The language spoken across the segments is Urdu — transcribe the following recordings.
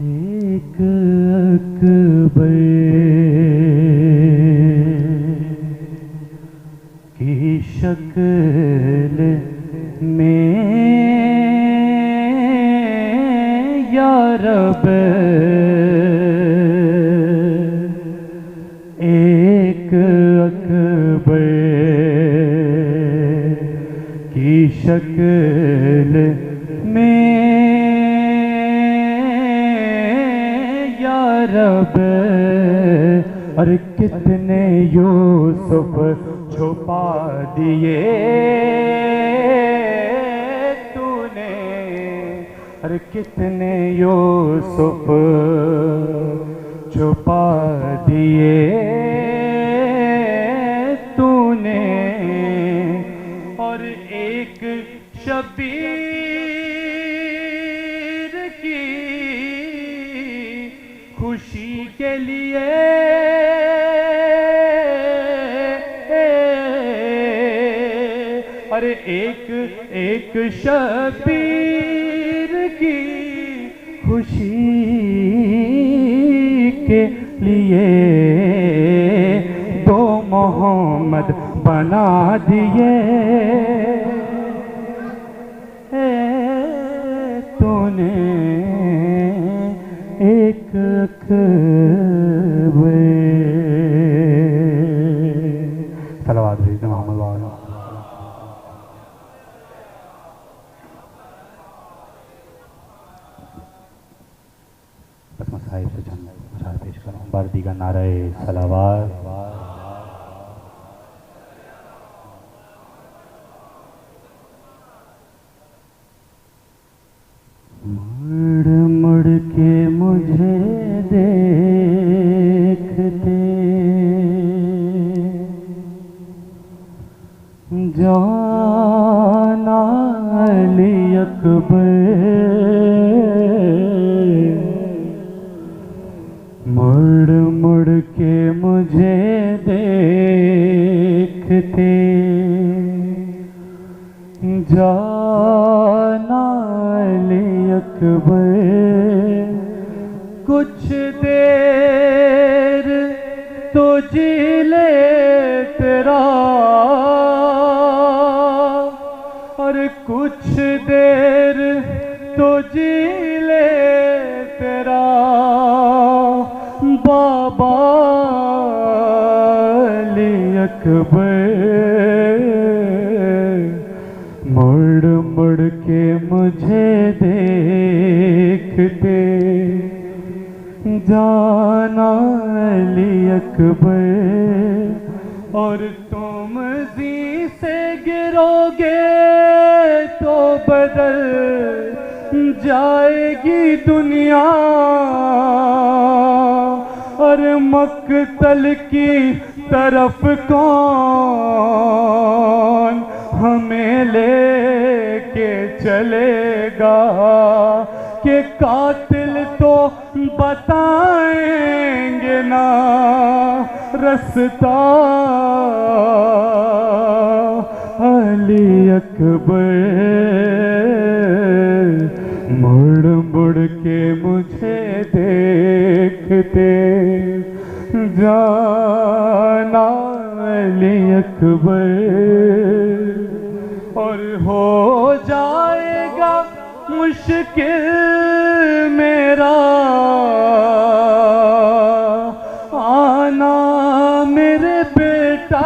ایک اکبر کی شکل میں یا رب ایک اکبر کی شکل میں یا رب اور کتنے یوسف چھپا دیے تو نے اور کتنے یوسف چھپا دیے تو نے اور ایک شبیر کی خوشی کے لیے اور ایک شبیر کی خوشی کے لیے دو محمد بنا دیے تو نے ایک اکبر صلوات بھیجنا محمد والا بس مصاحب سے چند اشعار پیش کروں باردی کا نعرہ صلوات مڑ مڑ کے مجھے دیکھتے جانا علی اکبر مڑ مڑ کے مجھے دیکھتے جانا علی اکبر کچھ دیر تو جی لے تیرا اور کچھ دیر تو جی لے تیرا بابا علی اکبر مڑ مڑ کے مجھے دیکھتے جانا علی اکبر اور تم زی سے گرو گے تو بدل جائے گی دنیا اور مقتل کی طرف کون ہمیں لے کے چلے گا کہ قاتل تو بتائیں گے نا رستہ علی اکبر مڑ مڑ کے مجھے دیکھتے جانا علی اکبر اور ہو جائے گا مشکل میرا آنا میرے بیٹا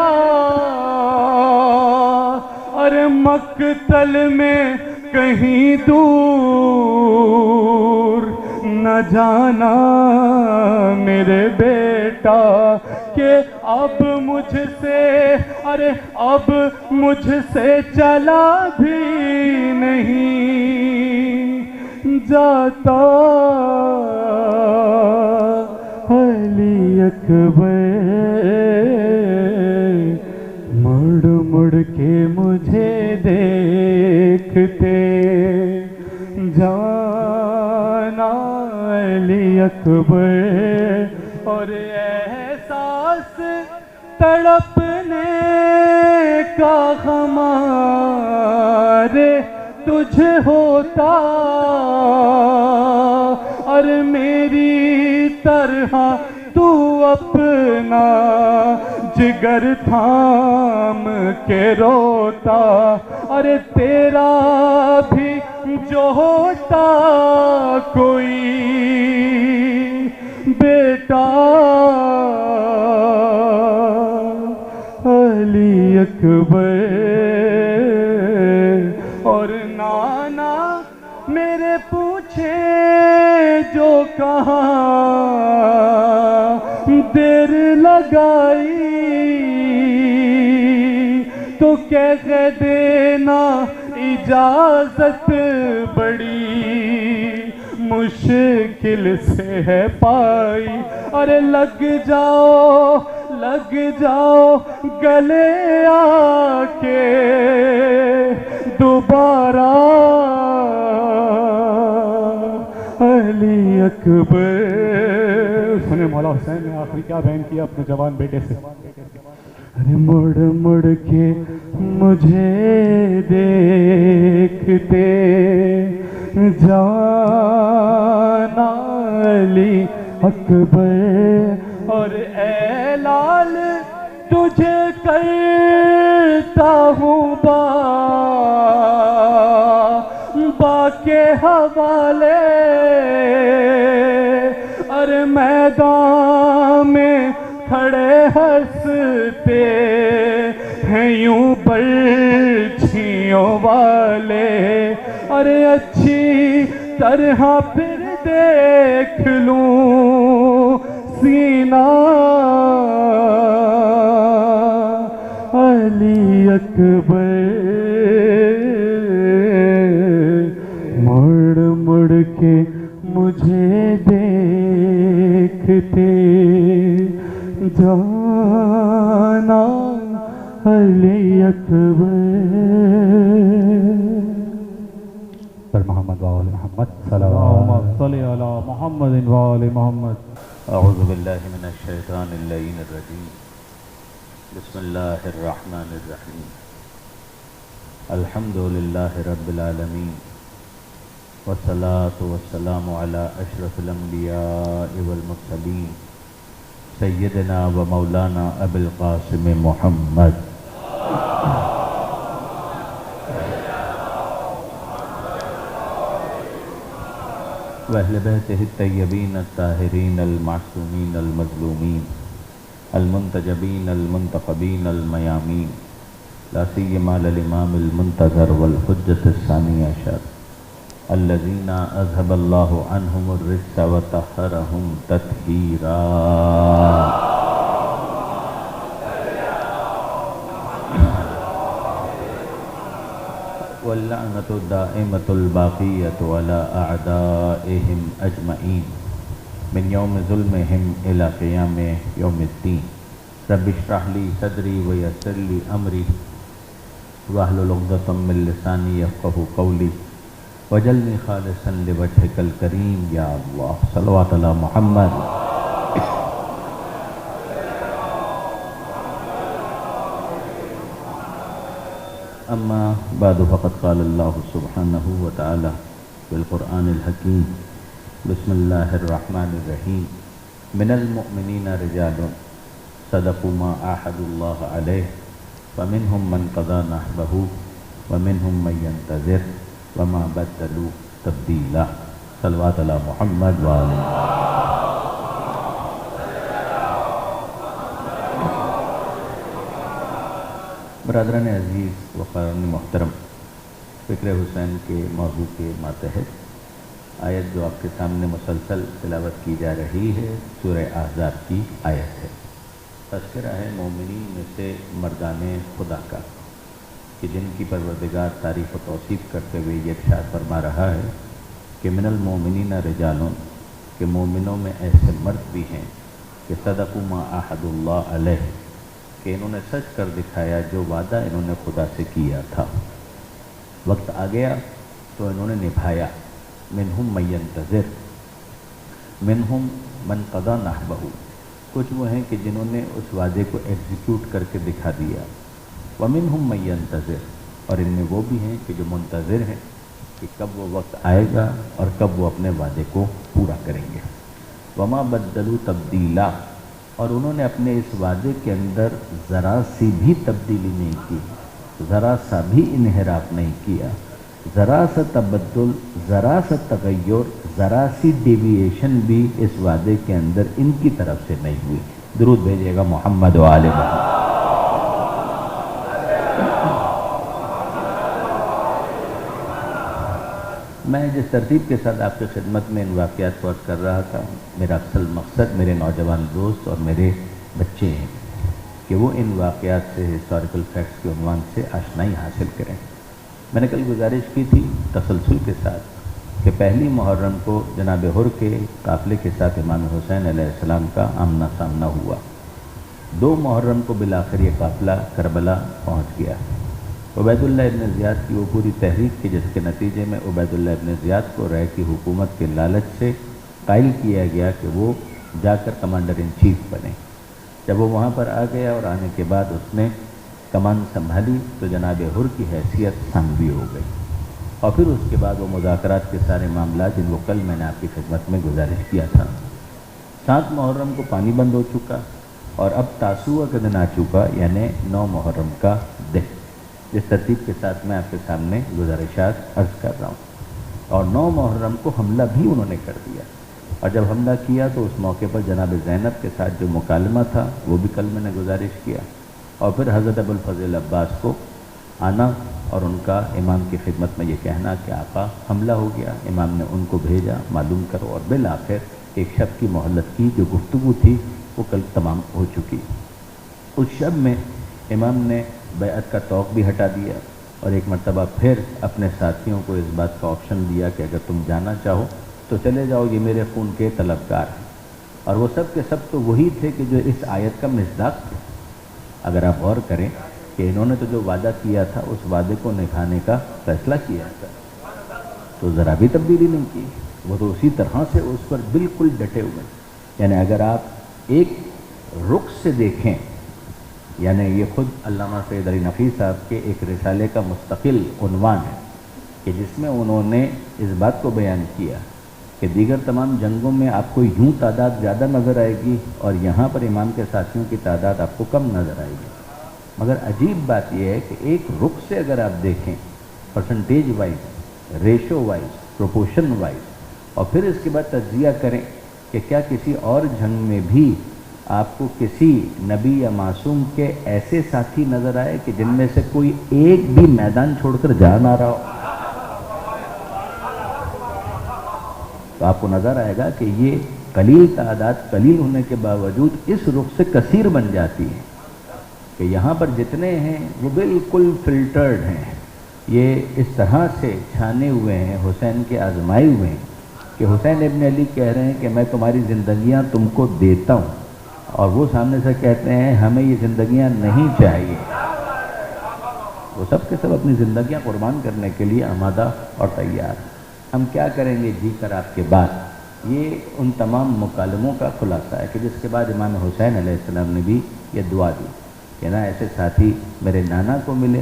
اور مقتل میں کہیں دور نہ جانا میرے بیٹا کہ اب مجھ سے اب مجھ سے چلا بھی نہیں جاتا علی اکبر مڑ مڑ کے مجھے دیکھتے جانا علی اکبر اور احساس تڑپنے کا ہمارے تجھے ہوتا اور میری طرح تو اپنا جگر تھام کے روتا، ارے تیرا بھی جو ہوتا کوئی بیٹا علی اکبر اور نانا میرے پوچھے جو کہاں دیر لگائی تو کہہ دینا اجازت بڑی مشکل سے ہے پائی، ارے لگ جاؤ گلے آ کے دوبارہ علی اکبر۔ سنیں مولا حسین نے آخری کیا بیان کیا اپنے جوان بیٹے سے، ارے مڑ مڑ کے مجھے دیکھتے جانا علی اکبر، اور اے لال تجھے کرتا ہوں با کے حوالے، ارے میدان میں کھڑے ہنستے ہیں یوں برچھیوں والے، ارے اچھی طرح پھر دیکھ لوں سینہ علی اکبر، مڑ مڑ کے مجھے دیکھتے جانا علی اکبر۔ پر محمد و آل محمد صلوات صلی علی محمد و آل محمد۔ اعوذ باللہ من الشیطان اللعین الرجیم، بسم اللہ الرحمن الرحیم، الحمد للہ رب العالمین، والصلاة والسلام علی اشرف الانبیاء والمرسلین، سیدنا و مولانا ابی القاسم محمد وأہل بیتہ الطیبین الطاہرین المعصومین المظلومین المنتجبین المنتخبین المیامین، لا سیما للامام المنتظر والحجة الثانی عشر الذین اذهب اللہ عنہم الرجس وطہرہم تطہیرا۔ واللعنة الدائمة الباقية على أعدائهم أجمعين من يوم ظلمهم إلى قيام يوم الدين۔ رب اشرح لي صدري ويسر لي أمري واحلل عقدة من لساني يفقهوا قولي واجعلني خالصا لوجهك الكريم يا الله۔ صلوات على محمد۔ اما بعد فقد قال اللہ سبحانہ وتعالی بالقرآن الحکیم، بسم اللہ الرحمن الرحیم، من المؤمنین رجال صدقوا ما عاهدوا اللہ علیہ ومنهم من قضى نحبه ومنهم من ينتظر وما بدلوا تبدیلا۔ صلوات علی محمد وآلہ۔ برادران عزیز و قارئین محترم، فکر حسین کے موضوع کے ماتحت آیت جو آپ کے سامنے مسلسل تلاوت کی جا رہی ہے سورہ احزاب کی آیت ہے۔ تذکرہ ہے مومنین میں سے مردان خدا کا کہ جن کی پروردگار تعریف و توصیف کرتے ہوئے یہ ارشاد فرما رہا ہے کہ من المؤمنین رجال، کہ مومنوں میں ایسے مرد بھی ہیں کہ صدقوا ما عاهدوا اللہ علیہ، کہ انہوں نے سچ کر دکھایا جو وعدہ انہوں نے خدا سے کیا تھا، وقت آ گیا تو انہوں نے نبھایا۔ منہم من ینتظر، منہم من قضی نحبہ، کچھ وہ ہیں کہ جنہوں نے اس وعدے کو ایگزیکیوٹ کر کے دکھا دیا۔ ومنہم من ینتظر، اور ان میں وہ بھی ہیں کہ جو منتظر ہیں کہ کب وہ وقت آئے گا اور کب وہ اپنے وعدے کو پورا کریں گے۔ وما بدلوا تبدیلا، اور انہوں نے اپنے اس وعدے کے اندر ذرا سی بھی تبدیلی نہیں کی، ذرا سا بھی انحراف نہیں کیا، ذرا سا تبدل، ذرا سا تغیر، ذرا سی ڈیویشن بھی اس وعدے کے اندر ان کی طرف سے نہیں ہوئی۔ درود بھیجیے گا محمد و آل محمد۔ میں جس ترتیب کے ساتھ آپ کی خدمت میں ان واقعات کو عرض کر رہا تھا، میرا اصل مقصد میرے نوجوان دوست اور میرے بچے ہیں کہ وہ ان واقعات سے، ہسٹوریکل فیکٹس کے عنوان سے آشنائی حاصل کریں۔ میں نے کل گزارش کی تھی تسلسل کے ساتھ کہ پہلی محرم کو جناب حر کے قافلے کے ساتھ امام حسین علیہ السلام کا آمنا سامنا ہوا۔ 2 محرم کو بالآخر یہ قافلہ کربلا پہنچ گیا۔ عبید اللہ ابن زیاد کی وہ پوری تحریک کی، جس کے نتیجے میں عبید اللہ ابن زیاد کو رائے کی حکومت کے لالچ سے قائل کیا گیا کہ وہ جا کر کمانڈر ان چیف بنے۔ جب وہ وہاں پر آ گیا اور آنے کے بعد اس نے کمان سنبھالی تو جناب حر کی حیثیت ثانوی ہو گئی، اور پھر اس کے بعد وہ مذاکرات کے سارے معاملات جن کو کل میں نے آپ کی خدمت میں گزارش کیا تھا۔ 7 محرم کو پانی بند ہو چکا اور اب تاسوعہ کا دن آ چکا، یعنی 9 محرم کا دن، جس ترتیب کے ساتھ میں آپ کے سامنے گزارشات عرض کر رہا ہوں۔ اور 9 محرم کو حملہ بھی انہوں نے کر دیا، اور جب حملہ کیا تو اس موقع پر جناب زینب کے ساتھ جو مکالمہ تھا وہ بھی کل میں نے گزارش کیا، اور پھر حضرت ابوالفضل عباس کو آنا اور ان کا امام کی خدمت میں یہ کہنا کہ آقا حملہ ہو گیا، امام نے ان کو بھیجا معلوم کرو، اور بالآخر ایک شب کی مہلت کی جو گفتگو تھی وہ کل تمام ہو چکی۔ اس شب میں امام نے بیعت کا توق بھی ہٹا دیا، اور ایک مرتبہ پھر اپنے ساتھیوں کو اس بات کا آپشن دیا کہ اگر تم جانا چاہو تو چلے جاؤ، یہ میرے خون کے طلبگار ہیں۔ اور وہ سب کے سب تو وہی تھے کہ جو اس آیت کا مصداق تھے۔ اگر آپ غور کریں کہ انہوں نے تو جو وعدہ کیا تھا اس وعدے کو نبھانے کا فیصلہ کیا تھا، تو ذرا بھی تبدیلی نہیں کی، وہ تو اسی طرح سے اس پر بالکل ڈٹے ہوئے۔ یعنی اگر آپ ایک رخ سے دیکھیں، یعنی یہ خود علامہ سید علی نقوی صاحب کے ایک رسالے کا مستقل عنوان ہے کہ جس میں انہوں نے اس بات کو بیان کیا کہ دیگر تمام جنگوں میں آپ کو یوں تعداد زیادہ نظر آئے گی اور یہاں پر امام کے ساتھیوں کی تعداد آپ کو کم نظر آئے گی، مگر عجیب بات یہ ہے کہ ایک رخ سے اگر آپ دیکھیں percentage wise, ratio wise, proportion wise, اور پھر اس کے بعد تجزیہ کریں کہ کیا کسی اور جنگ میں بھی آپ کو کسی نبی یا معصوم کے ایسے ساتھی نظر آئے کہ جن میں سے کوئی ایک بھی میدان چھوڑ کر جا نہ رہا ہو، تو آپ کو نظر آئے گا کہ یہ قلیل تعداد قلیل ہونے کے باوجود اس رخ سے کثیر بن جاتی ہے کہ یہاں پر جتنے ہیں وہ بالکل فلٹرڈ ہیں، یہ اس طرح سے چھانے ہوئے ہیں، حسین کے آزمائے ہوئے ہیں کہ حسین ابن علی کہہ رہے ہیں کہ میں تمہاری زندگیاں تم کو دیتا ہوں، اور وہ سامنے سے کہتے ہیں ہمیں یہ زندگیاں نہیں چاہیے۔ وہ سب کے سب اپنی زندگیاں قربان کرنے کے لیے آمادہ اور تیار۔ ہم کیا کریں گے جی کر آپ کے بعد، یہ ان تمام مکالموں کا خلاصہ ہے کہ جس کے بعد امام حسین علیہ السلام نے بھی یہ دعا دی کہ نہ ایسے ساتھی میرے نانا کو ملے،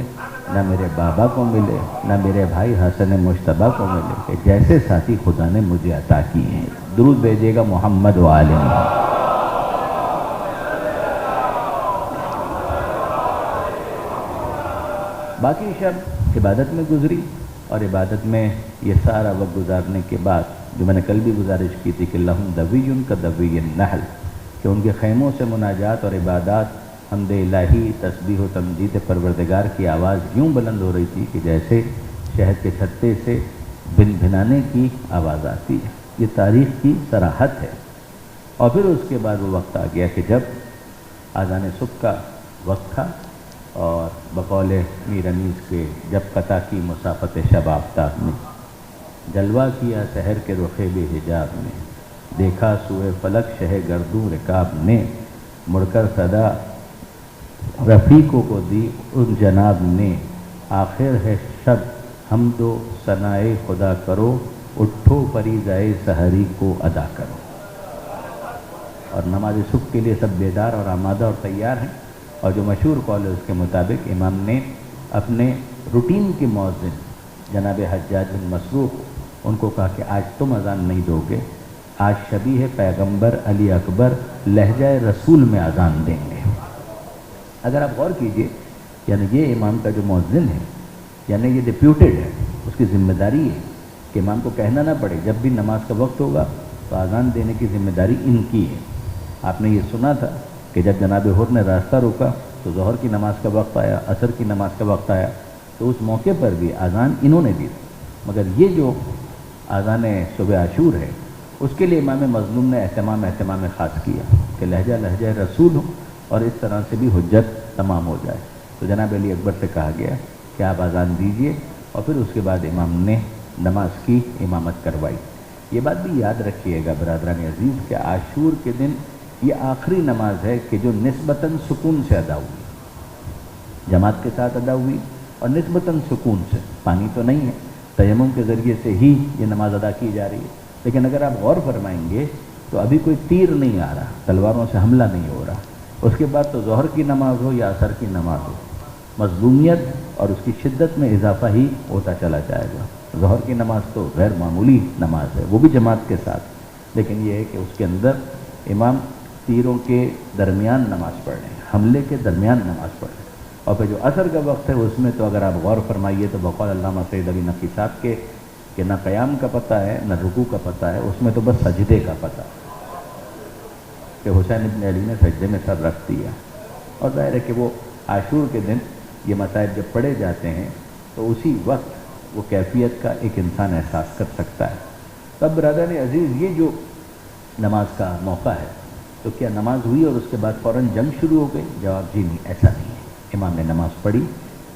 نہ میرے بابا کو ملے، نہ میرے بھائی حسن مجتبیٰ کو ملے، کہ جیسے ساتھی خدا نے مجھے عطا کیے ہیں۔ درود بھیجیے گا محمد و آل محمد۔ باقی شب عبادت میں گزری، اور عبادت میں یہ سارا وقت گزارنے کے بعد جو میں نے کل بھی گزارش کی تھی کہ لہم دوی کا دوی النحل، کہ ان کے خیموں سے مناجات اور عبادات، حمد الہی، تسبیح و تمجید پروردگار کی آواز یوں بلند ہو رہی تھی کہ جیسے شہد کے چھتے سے بن بھنانے کی آواز آتی ہے۔ یہ تاریخ کی صراحت ہے۔ اور پھر اس کے بعد وہ وقت آ گیا کہ جب اذان صبح کا وقت تھا، اور بقول میر انیس کے جب قطع کی مسافت شب آفتاب نے، جلوہ کیا سحر کے رخے بے حجاب نے، دیکھا سوئے فلک شہ گردوں رکاب نے، مڑ کر صدا رفیقوں کو دی ان جناب نے، آخر ہے شب حمد و ثنائے خدا کرو، اٹھو فریضۂ سحری کو ادا کرو۔ اور نماز صبح کے لیے سب بیدار اور آمادہ اور تیار ہیں، اور جو مشہور قول ہے اس کے مطابق امام نے اپنے روٹین کے مؤذن جناب حجاج بن مسروق ان کو کہا کہ آج تم اذان نہیں دو گے، آج شبیہ پیغمبر علی اکبر لہجہ رسول میں اذان دیں گے۔ اگر آپ غور کیجئے، یعنی یہ امام کا جو مؤذن ہے، یعنی یہ ڈپیوٹیڈ ہے، اس کی ذمہ داری ہے کہ امام کو کہنا نہ پڑے جب بھی نماز کا وقت ہوگا تو اذان دینے کی ذمہ داری ان کی ہے۔ آپ نے یہ سنا تھا کہ جب جناب حر نے راستہ روکا تو ظہر کی نماز کا وقت آیا، عصر کی نماز کا وقت آیا، تو اس موقع پر بھی اذان انہوں نے دی، مگر یہ جو اذان صبح عاشور ہے اس کے لیے امام مظلوم نے اہتمام خاص کیا کہ لہجہ رسول ہو اور اس طرح سے بھی حجت تمام ہو جائے۔ تو جناب علی اکبر سے کہا گیا کہ آپ اذان دیجئے، اور پھر اس کے بعد امام نے نماز کی امامت کروائی۔ یہ بات بھی یاد رکھیے گا برادران عزیز کہ عاشور کے دن یہ آخری نماز ہے کہ جو نسبتاً سکون سے ادا ہوئی، جماعت کے ساتھ ادا ہوئی اور نسبتاً سکون سے، پانی تو نہیں ہے، تیمم کے ذریعے سے ہی یہ نماز ادا کی جا رہی ہے۔ لیکن اگر آپ غور فرمائیں گے تو ابھی کوئی تیر نہیں آ رہا، تلواروں سے حملہ نہیں ہو رہا۔ اس کے بعد تو ظہر کی نماز ہو یا عصر کی نماز ہو، مظلومیت اور اس کی شدت میں اضافہ ہی ہوتا چلا جائے گا۔ ظہر کی نماز تو غیر معمولی نماز ہے، وہ بھی جماعت کے ساتھ، لیکن یہ ہے کہ اس کے اندر امام تیروں کے درمیان نماز پڑھ رہے ہیں، حملے کے درمیان نماز پڑھ رہے ہیں۔ اور پھر جو عصر کا وقت ہے اس میں تو اگر آپ غور فرمائیے تو بقول علامہ سید علی نقوی صاحب کے کہ نہ قیام کا پتہ ہے نہ رکوع کا پتہ ہے، اس میں تو بس سجدے کا پتہ ہے کہ حسین ابن علی نے سجدے میں سر رکھ دیا۔ اور ظاہر ہے کہ وہ عاشور کے دن یہ مسائل جب پڑھے جاتے ہیں تو اسی وقت وہ کیفیت کا ایک انسان احساس کر سکتا ہے۔ تب برادران عزیز یہ جو نماز کا موقع ہے تو کیا نماز ہوئی اور اس کے بعد فوراً جنگ شروع ہو گئی؟ جواب جی نہیں، ایسا نہیں ہے۔ امام نے نماز پڑھی،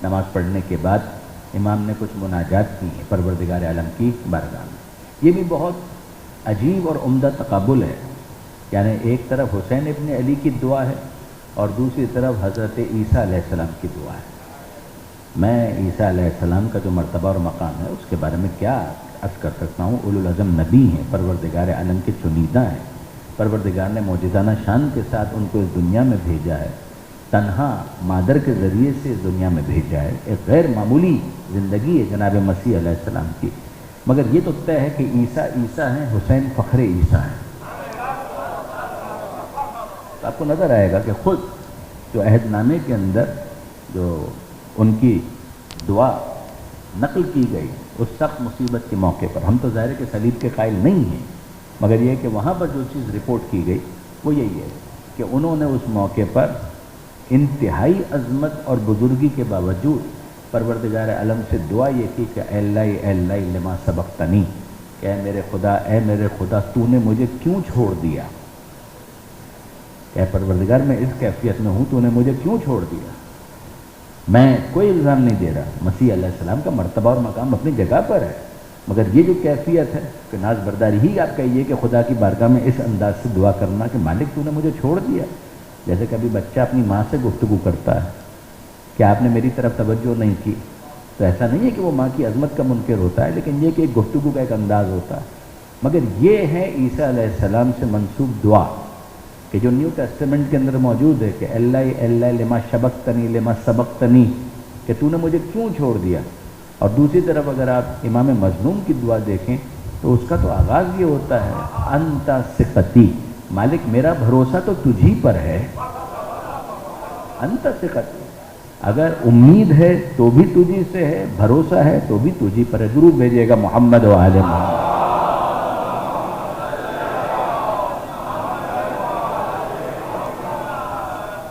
نماز پڑھنے کے بعد امام نے کچھ مناجات کی ہیں پروردگار عالم کی بارگاہ میں۔ یہ بھی بہت عجیب اور عمدہ تقابل ہے، یعنی ایک طرف حسین ابن علی کی دعا ہے اور دوسری طرف حضرت عیسیٰ علیہ السلام کی دعا ہے۔ میں عیسیٰ علیہ السلام کا جو مرتبہ اور مقام ہے اس کے بارے میں کیا عرض کر سکتا ہوں؟ اولو العزم نبی ہیں، پروردگار عالم کے چنیدہ ہیں، پروردگار نے معجزانہ شان کے ساتھ ان کو اس دنیا میں بھیجا ہے، تنہا مادر کے ذریعے سے اس دنیا میں بھیجا ہے۔ ایک غیر معمولی زندگی ہے جناب مسیح علیہ السلام کی، مگر یہ تو طے ہے کہ عیسیٰ عیسیٰ ہیں، حسین فخر عیسیٰ ہیں۔ تو آپ کو نظر آئے گا کہ خود جو عہد نامے کے اندر جو ان کی دعا نقل کی گئی اس سخت مصیبت کے موقع پر، ہم تو ظاہر ہے کہ صلیب کے قائل نہیں ہیں، مگر یہ کہ وہاں پر جو چیز رپورٹ کی گئی وہ یہی ہے کہ انہوں نے اس موقع پر انتہائی عظمت اور بزرگی کے باوجود پروردگار عالم سے دعا یہ کی کہ اے اللہ لما سبقتنی، کہ اے میرے خدا تو نے مجھے کیوں چھوڑ دیا؟ کہ اے پروردگار میں اس کیفیت میں ہوں، تو نے مجھے کیوں چھوڑ دیا؟ میں کوئی الزام نہیں دے رہا، مسیح علیہ السلام کا مرتبہ اور مقام اپنی جگہ پر ہے، مگر یہ جو کیفیت ہے کہ ناز برداری ہی آپ کہیے کہ خدا کی بارگاہ میں اس انداز سے دعا کرنا کہ مالک تو نے مجھے چھوڑ دیا۔ جیسے کبھی بچہ اپنی ماں سے گفتگو کرتا ہے کہ آپ نے میری طرف توجہ نہیں کی، تو ایسا نہیں ہے کہ وہ ماں کی عظمت کا منکر ہوتا ہے، لیکن یہ کہ ایک گفتگو کا ایک انداز ہوتا ہے۔ مگر یہ ہے عیسیٰ علیہ السلام سے منسوب دعا کہ جو نیو ٹیسٹمنٹ کے اندر موجود ہے کہ اللہ لما سبقتنی، کہ تو نے مجھے کیوں چھوڑ دیا۔ اور دوسری طرف اگر آپ امام مظلوم کی دعا دیکھیں تو اس کا تو آغاز یہ ہوتا ہے انت ثقتی، مالک میرا بھروسہ تو تجھی پر ہے، انت ثقتی، اگر امید ہے تو بھی تجھی سے ہے، بھروسہ ہے تو بھی تجھی پر ہے۔ درود بھیجیے گا محمد و آل محمد۔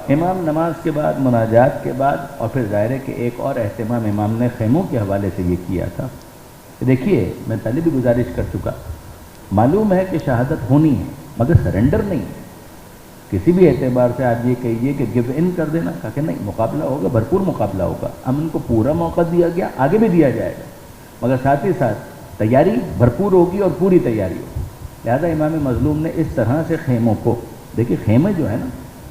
امام نماز کے بعد، مناجات کے بعد، اور پھر ظاہر ہے کہ ایک اور اہتمام امام نے خیموں کے حوالے سے یہ کیا تھا۔ دیکھیے میں پہلے بھی گزارش کر چکا، معلوم ہے کہ شہادت ہونی ہے مگر سرنڈر نہیں ہے۔ کسی بھی اعتبار سے آپ یہ کہیے کہ گیو ان کر دینا، کہا کہ نہیں، مقابلہ ہوگا، بھرپور مقابلہ ہوگا، امن کو پورا موقع دیا گیا، آگے بھی دیا جائے گا، مگر ساتھ ہی ساتھ تیاری بھرپور ہوگی اور پوری تیاری ہوگی۔ لہذا امام مظلوم نے اس طرح سے خیموں کو، دیکھیے خیمے جو ہے نا،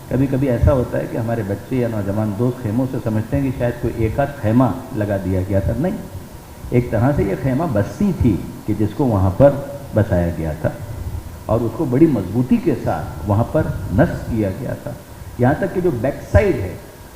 کبھی کبھی ایسا ہوتا ہے کہ ہمارے بچے یا نوجوان دوست خیموں سے سمجھتے ہیں کہ شاید کوئی ایک آدھ خیمہ لگا دیا گیا تھا، نہیں، ایک طرح سے یہ خیمہ بستی تھی کہ جس کو وہاں پر بسایا گیا تھا اور اس کو بڑی مضبوطی کے ساتھ وہاں پر نصب کیا گیا تھا، یہاں تک کہ جو بیک سائڈ ہے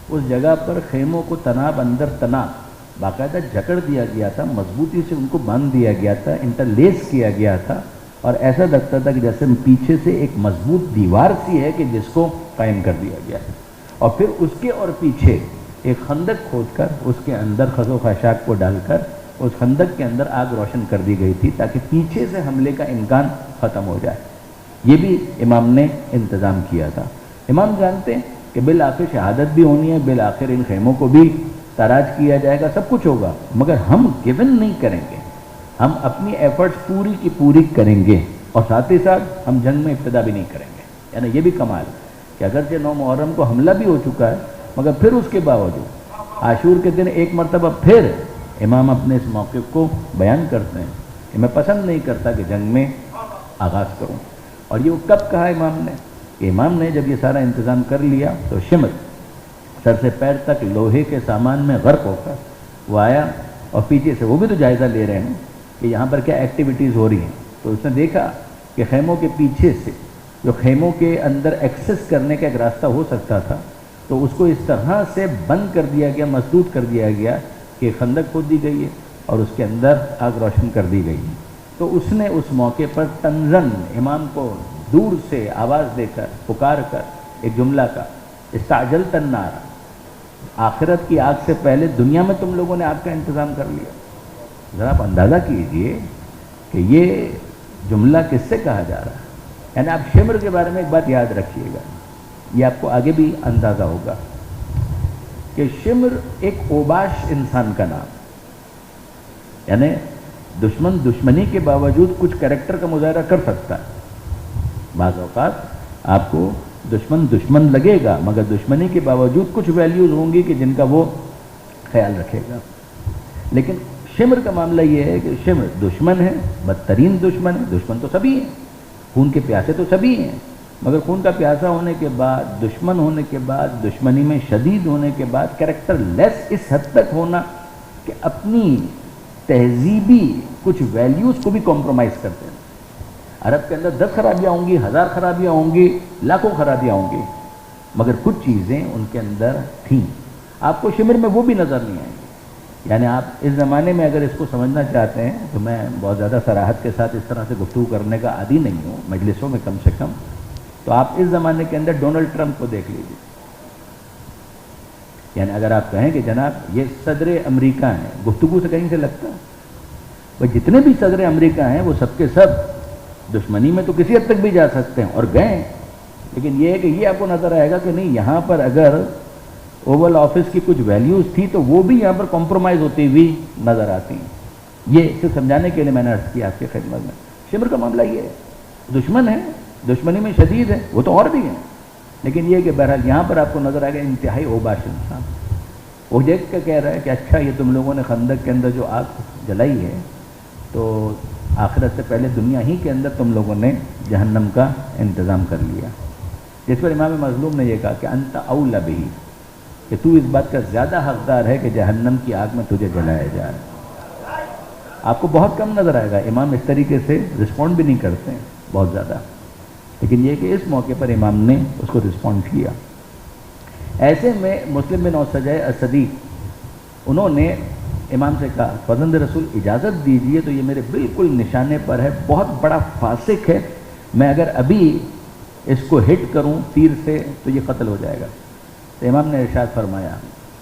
اس جگہ پر خیموں کو تناب اندر تناب باقاعدہ جکڑ دیا گیا تھا، مضبوطی سے ان کو باندھ دیا گیا تھا، انٹرلیس کیا گیا تھا، اور ایسا لگتا تھا کہ جیسے پیچھے سے ایک مضبوط دیوار سی ہے کہ جس کو قائم کر دیا گیا ہے، اور پھر اس کے اور پیچھے ایک خندق کھود کر اس کے اندر خس و خاشاک کو ڈال کر اس خندق کے اندر آگ روشن کر دی گئی تھی تاکہ پیچھے سے حملے کا امکان ختم ہو جائے۔ یہ بھی امام نے انتظام کیا تھا۔ امام جانتے ہیں کہ بالآخر شہادت بھی ہونی ہے، بالآخر ان خیموں کو بھی تاراج کیا جائے گا، سب کچھ ہوگا، مگر ہم گیون نہیں کریں گے، ہم اپنی ایفرٹس پوری کی پوری کریں گے، اور ساتھ ہی ساتھ ہم جنگ میں ابتدا بھی نہیں کریں گے۔ یعنی یہ بھی کمال ہے کہ اگرچہ 9 محرم کو حملہ بھی ہو چکا ہے، مگر پھر اس کے باوجود عاشور کے دن ایک مرتبہ پھر امام اپنے اس موقع کو بیان کرتے ہیں کہ میں پسند نہیں کرتا کہ جنگ میں آغاز کروں۔ اور یہ وہ کب کہا امام نے؟ کہ امام نے جب یہ سارا انتظام کر لیا تو شمر سر سے پیر تک لوہے کے سامان میں غرق ہو کر وہ آیا، اور پیچھے سے وہ بھی تو جائزہ لے رہے ہیں کہ یہاں پر کیا ایکٹیویٹیز ہو رہی ہیں، تو اس نے دیکھا کہ خیموں کے پیچھے سے جو خیموں کے اندر ایکسس کرنے کا ایک راستہ ہو سکتا تھا، تو اس کو اس طرح سے بند کر دیا گیا، مسدود کر دیا گیا کہ خندق کھود دی گئی ہے اور اس کے اندر آگ روشن کر دی گئی ہے۔ تو اس نے اس موقع پر تنزن امام کو دور سے آواز دے کر پکار کر ایک جملہ کا، استعجلت النار، آخرت کی آگ سے پہلے دنیا میں تم لوگوں نے آگ کا انتظام کر لیا۔ ذرا آپ اندازہ کیجئے کہ یہ جملہ کس سے کہا جا رہا ہے۔ یعنی آپ شمر کے بارے میں ایک بات یاد رکھیے گا، یہ آپ کو آگے بھی اندازہ ہوگا کہ شمر ایک اوباش انسان کا نام، یعنی دشمن دشمنی کے باوجود کچھ کریکٹر کا مظاہرہ کر سکتا ہے۔ بعض اوقات آپ کو دشمن دشمن لگے گا، مگر دشمنی کے باوجود کچھ ویلیوز ہوں گی کہ جن کا وہ خیال رکھے گا۔ لیکن شمر کا معاملہ یہ ہے کہ شمر دشمن ہے، بدترین دشمن ہے، دشمن تو سبھی ہیں، خون کے پیاسے تو سبھی ہیں، مگر خون کا پیاسا ہونے کے بعد، دشمن ہونے کے بعد، دشمنی میں شدید ہونے کے بعد کریکٹر لیس اس حد تک ہونا کہ اپنی تہذیبی کچھ ویلیوز کو بھی کمپرومائز کرتے ہیں۔ عرب کے اندر 10 خرابیاں ہوں گی، 1000 خرابیاں ہوں گی، لاکھوں خرابیاں ہوں گی، مگر کچھ چیزیں ان کے اندر تھیں، آپ کو شمر میں وہ بھی نظر نہیں آئیں گی۔ یعنی آپ اس زمانے میں اگر اس کو سمجھنا چاہتے ہیں تو میں بہت زیادہ صراحت کے ساتھ اس طرح سے گفتگو کرنے کا عادی نہیں ہوں مجلسوں میں کم سے کم، تو آپ اس زمانے کے اندر ڈونلڈ ٹرمپ کو دیکھ لیجیے۔ یعنی اگر آپ کہیں کہ جناب یہ صدر امریکہ ہیں، گفتگو سے کہیں سے لگتا ہے؟ وہ جتنے بھی صدر امریکہ ہیں وہ سب کے سب دشمنی میں تو کسی حد تک بھی جا سکتے ہیں اور گئے، لیکن یہ ہے کہ یہ آپ کو نظر آئے گا کہ نہیں، یہاں پر اگر اوول آفس کی کچھ ویلیوز تھی تو وہ بھی یہاں پر کمپرومائز ہوتی ہوئی نظر آتی ہیں۔ یہ اسے سمجھانے کے لیے میں نے عرض کیا آپ کی خدمت میں۔ شمر کا معاملہ یہ ہے، دشمن ہے، دشمنی میں شدید ہے، وہ تو اور بھی ہیں، لیکن یہ کہ بہرحال یہاں پر آپ کو نظر آئے گا انتہائی اوباش انسان، وہ دیکھ کے کہہ رہا ہے کہ اچھا یہ تم لوگوں نے خندق کے اندر جو آگ جلائی ہے تو آخرت سے پہلے دنیا ہی کے اندر تم لوگوں نے جہنم کا انتظام کر لیا۔ جس پر امام مظلوم نے یہ کہا کہ انت اولی بہ، کہ تو اس بات کا زیادہ حقدار ہے کہ جہنم کی آگ میں تجھے جلایا جائے۔ آپ کو بہت کم نظر آئے گا، امام اس طریقے سے رسپونڈ بھی نہیں کرتے ہیں بہت زیادہ، لیکن یہ کہ اس موقع پر امام نے اس کو رسپونڈ کیا۔ ایسے میں مسلم بن اوسجع اسدی انہوں نے امام سے کہا فرزند رسول اجازت دیجئے تو یہ میرے بالکل نشانے پر ہے، بہت بڑا فاسق ہے، میں اگر ابھی اس کو ہٹ کروں تیر سے تو یہ قتل ہو جائے گا۔ تو امام نے ارشاد فرمایا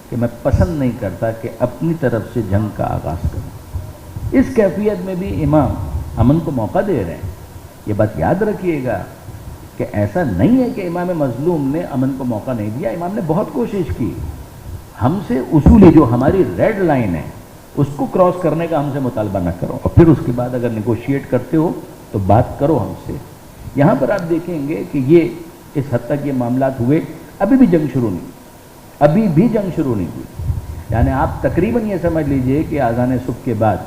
کہ میں پسند نہیں کرتا کہ اپنی طرف سے جنگ کا آغاز کروں۔ اس کیفیت میں بھی امام امن کو موقع دے رہے ہیں۔ یہ بات یاد رکھیے گا کہ ایسا نہیں ہے کہ امام مظلوم نے امن کو موقع نہیں دیا، امام نے بہت کوشش کی، ہم سے اصولی جو ہماری ریڈ لائن ہے اس کو کراس کرنے کا ہم سے مطالبہ نہ کرو، اور پھر اس کے بعد اگر نیگوشیٹ کرتے ہو تو بات کرو ہم سے۔ یہاں پر آپ دیکھیں گے کہ یہ اس حد تک یہ معاملات ہوئے، ابھی بھی جنگ شروع نہیں، ابھی بھی جنگ شروع نہیں ہوئی۔ یعنی آپ تقریباً یہ سمجھ لیجئے کہ اذان صبح کے بعد،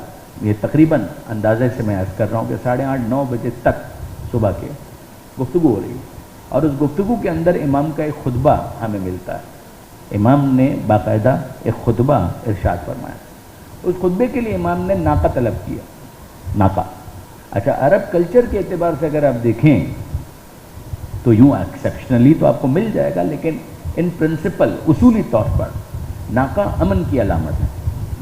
یہ تقریباً اندازے سے میں عرض کر رہا ہوں کہ 8:30-9 بجے تک صبح کے گفتگو ہو رہی ہے، اور اس گفتگو کے اندر امام کا ایک خطبہ ہمیں ملتا ہے۔ امام نے باقاعدہ ایک خطبہ ارشاد فرمایا، اس خطبے کے لیے امام نے ناقہ طلب کیا۔ ناقہ، اچھا عرب کلچر کے اعتبار سے اگر آپ دیکھیں تو یوں ایکسیپشنلی تو آپ کو مل جائے گا، لیکن ان پرنسپل اصولی طور پر ناقہ امن کی علامت ہے۔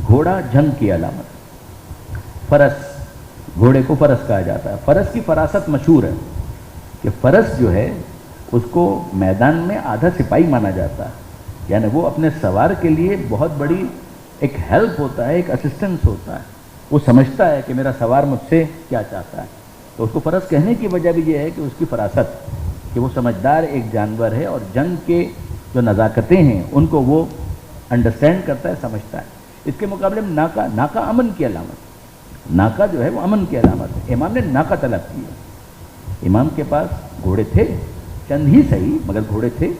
گھوڑا جنگ کی علامت، فرس، گھوڑے کو فرس کہا جاتا ہے۔ فرس کی فراست مشہور ہے کہ فرس جو ہے اس کو میدان میں آدھا سپاہی مانا جاتا ہے، یعنی وہ اپنے سوار کے لیے بہت بڑی ایک ہیلپ ہوتا ہے، ایک اسسٹنس ہوتا ہے، وہ سمجھتا ہے کہ میرا سوار مجھ سے کیا چاہتا ہے، تو اس کو فرس کہنے کی وجہ بھی یہ ہے کہ اس کی فراست، کہ وہ سمجھدار ایک جانور ہے اور جنگ کے جو نزاکتیں ہیں ان کو وہ انڈرسٹینڈ کرتا ہے، سمجھتا ہے۔ اس کے مقابلے میں ناکا، ناکا امن کی علامت، ناکا جو ہے وہ امن کی علامت ہے۔ امام نے ناکا طلب کی ہے، امام کے پاس گھوڑے تھے، چند ہی صحیح مگر گھوڑے تھے،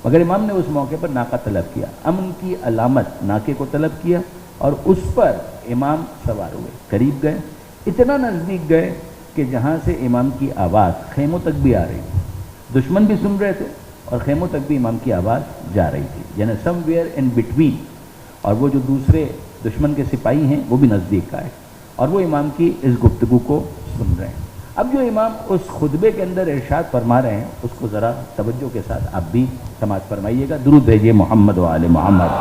مگر امام نے اس موقع پر ناکا طلب کیا، امن کی علامت ناکے کو طلب کیا، اور اس پر امام سوار ہوئے، قریب گئے، اتنا نزدیک گئے کہ جہاں سے امام کی آواز خیموں تک بھی آ رہی تھی، دشمن بھی سن رہے تھے اور خیموں تک بھی امام کی آواز جا رہی تھی، یعنی سم ویئر ان بٹوین، اور وہ جو دوسرے دشمن کے سپاہی ہیں وہ بھی نزدیک آئے اور وہ امام کی اس گفتگو کو سن رہے ہیں۔ اب جو امام اس خطبے کے اندر ارشاد فرما رہے ہیں اس کو ذرا توجہ کے ساتھ آپ بھی سماعت فرمائیے گا، درود بھیجیے محمد و آل محمد۔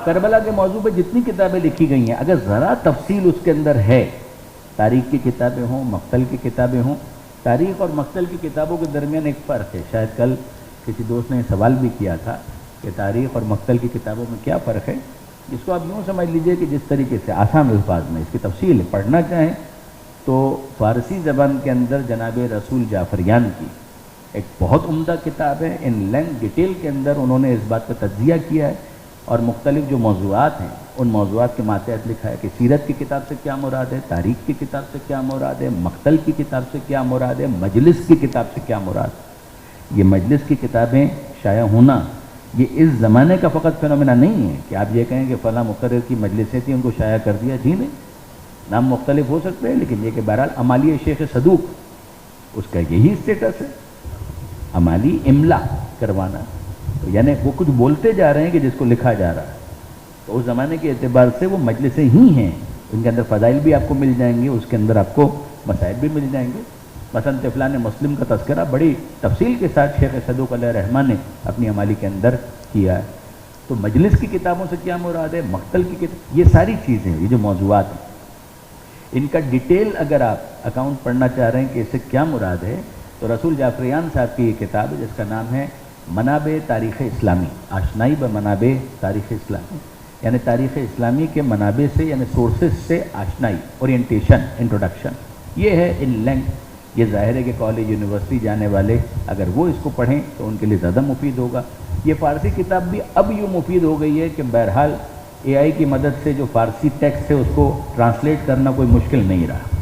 کربلا کے موضوع پہ جتنی کتابیں لکھی گئی ہیں، اگر ذرا تفصیل اس کے اندر ہے، تاریخ کی کتابیں ہوں، مقتل کی کتابیں ہوں، تاریخ اور مقتل کی کتابوں کے درمیان ایک فرق ہے، شاید کل کسی دوست نے سوال بھی کیا تھا کہ تاریخ اور مقتل کی کتابوں میں کیا فرق ہے۔ اس کو آپ یوں سمجھ لیجئے کہ جس طریقے سے آسان الفاظ میں اس کی تفصیل پڑھنا چاہیں تو فارسی زبان کے اندر جناب رسول جعفریان کی ایک بہت عمدہ کتاب ہے، ان لینتھ ڈیٹیل کے اندر انہوں نے اس بات کا تجزیہ کیا ہے اور مختلف جو موضوعات ہیں ان موضوعات کے ماتحت لکھا ہے کہ سیرت کی کتاب سے کیا مراد ہے، تاریخ کی کتاب سے کیا مراد ہے، مقتل کی کتاب سے کیا مراد ہے، مجلس کی کتاب سے کیا مراد ہے۔ یہ مجلس کی کتابیں شائع ہونا یہ اس زمانے کا فقط فینومینا نہیں ہے کہ آپ یہ کہیں کہ فلاں مقرر کی مجلسیں تھیں ان کو شائع کر دیا، جی نہیں، نام مختلف ہو سکتے ہیں لیکن یہ کہ بہرحال امالی شیخ صدوق اس کا یہی اسٹیٹس ہے، امالی املا کروانا، تو یعنی وہ کچھ بولتے جا رہے ہیں کہ جس کو لکھا جا رہا ہے، تو اس زمانے کے اعتبار سے وہ مجلسیں ہی ہیں، ان کے اندر فضائل بھی آپ کو مل جائیں گے، اس کے اندر آپ کو مسائل بھی مل جائیں گے۔ مثلا طفلان مسلم کا تذکرہ بڑی تفصیل کے ساتھ شیخ صدوق علیہ الرحمہ نے اپنی امالی کے اندر کیا ہے۔ تو مجلس کی کتابوں سے کیا مراد ہے، مقتل کی کتاب، یہ ساری چیزیں یہ جو موضوعات ہیں ان کا ڈیٹیل اگر آپ اکاؤنٹ پڑھنا چاہ رہے ہیں کہ اس سے کیا مراد ہے تو رسول جعفریان صاحب کی یہ کتاب ہے جس کا نام ہے منابع تاریخ اسلامی، آشنائی بمنابع تاریخ اسلامی، یعنی تاریخ اسلامی کے منابع سے یعنی سورسز سے آشنائی، اورینٹیشن، انٹروڈکشن، یہ ہے ان لینتھ۔ یہ ظاہر ہے کہ کالج یونیورسٹی جانے والے اگر وہ اس کو پڑھیں تو ان کے لیے زیادہ مفید ہوگا۔ یہ فارسی کتاب بھی اب یوں مفید ہو گئی ہے کہ بہرحال اے آئی کی مدد سے جو فارسی ٹیکسٹ ہے اس کو ٹرانسلیٹ کرنا کوئی مشکل نہیں رہا،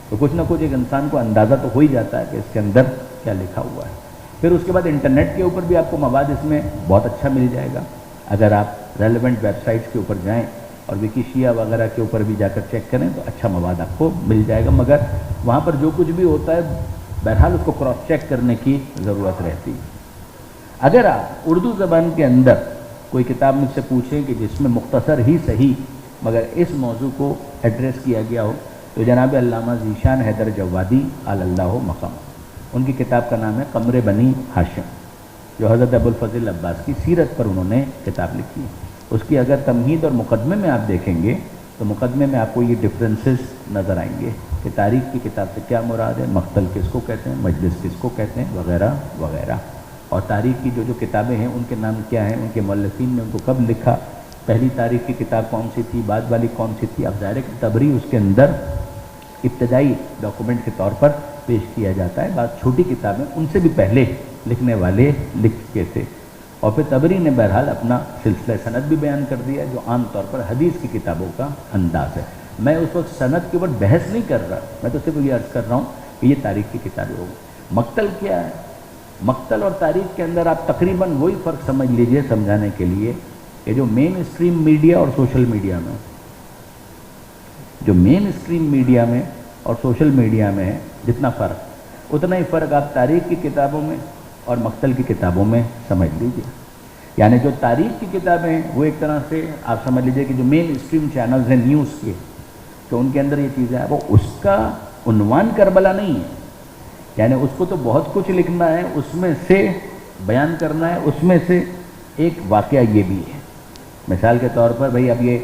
تو کچھ نہ کچھ ایک انسان کو اندازہ تو ہو ہی جاتا ہے کہ اس کے اندر کیا لکھا ہوا ہے۔ پھر اس کے بعد انٹرنیٹ کے اوپر بھی آپ کو مواد اس میں بہت اچھا مل جائے گا، اگر آپ ریلیونٹ ویب سائٹس کے اوپر جائیں اور ویکیشیا وغیرہ کے اوپر بھی جا کر چیک کریں تو اچھا مواد آپ کو مل جائے گا، مگر وہاں پر جو کچھ بھی ہوتا ہے بہرحال اس کو کراس چیک کرنے کی ضرورت رہتی ہے۔ اگر آپ اردو زبان کے اندر کوئی کتاب مجھ سے پوچھیں کہ جس میں مختصر ہی صحیح مگر اس موضوع کو ایڈریس کیا گیا ہو تو جناب علامہ ذیشان حیدر جوادی علی اللہ مقام، ان کی کتاب کا نام ہے قمر بنی ہاشم، جو حضرت ابوالفضل عباس کی سیرت پر انہوں نے کتاب لکھی ہے۔ اس کی اگر تمہید اور مقدمے میں آپ دیکھیں گے تو مقدمے میں آپ کو یہ ڈفرینسز نظر آئیں گے کہ تاریخ کی کتاب سے کیا مراد ہے، مقتل کس کو کہتے ہیں، مجلس کس کو کہتے ہیں، وغیرہ وغیرہ، اور تاریخ کی جو کتابیں ہیں ان کے نام کیا ہیں، ان کے مؤلفین نے ان کو کب لکھا، پہلی تاریخ کی کتاب کون سی تھی، بعد والی کون سی تھی۔ اب ظاہر ہے کہ تبری اس کے اندر ابتدائی ڈاکومنٹ کے طور پر پیش کیا جاتا ہے، بعض چھوٹی کتابیں ان سے بھی پہلے لکھنے والے لکھ چکے تھے، اور پھر تبری نے بہرحال اپنا سلسلہ سند بھی بیان کر دیا جو عام طور پر حدیث کی کتابوں کا انداز ہے۔ میں اس وقت سند کے اوپر بحث نہیں کر رہا، میں تو صرف یہ عرض کر رہا ہوں کہ یہ تاریخ کی کتابیں ہوگی۔ مقتل کیا ہے، مقتل اور تاریخ کے اندر آپ تقریباً وہی فرق سمجھ لیجئے سمجھانے کے لیے کہ جو مین اسٹریم میڈیا اور سوشل میڈیا میں، جو مین اسٹریم میڈیا میں اور سوشل میڈیا میں ہے جتنا فرق، اتنا ہی فرق آپ تاریخ کی کتابوں میں اور مقتل کی کتابوں میں سمجھ لیجئے۔ یعنی جو تاریخ کی کتابیں ہیں وہ ایک طرح سے آپ سمجھ لیجئے کہ جو مین اسٹریم چینلز ہیں نیوز کے، تو ان کے اندر یہ چیزیں ہیں، وہ اس کا عنوان کربلا نہیں ہے، یعنی اس کو تو بہت کچھ لکھنا ہے، اس میں سے بیان کرنا ہے، اس میں سے ایک واقعہ یہ بھی ہے. مثال کے طور پر بھئی اب یہ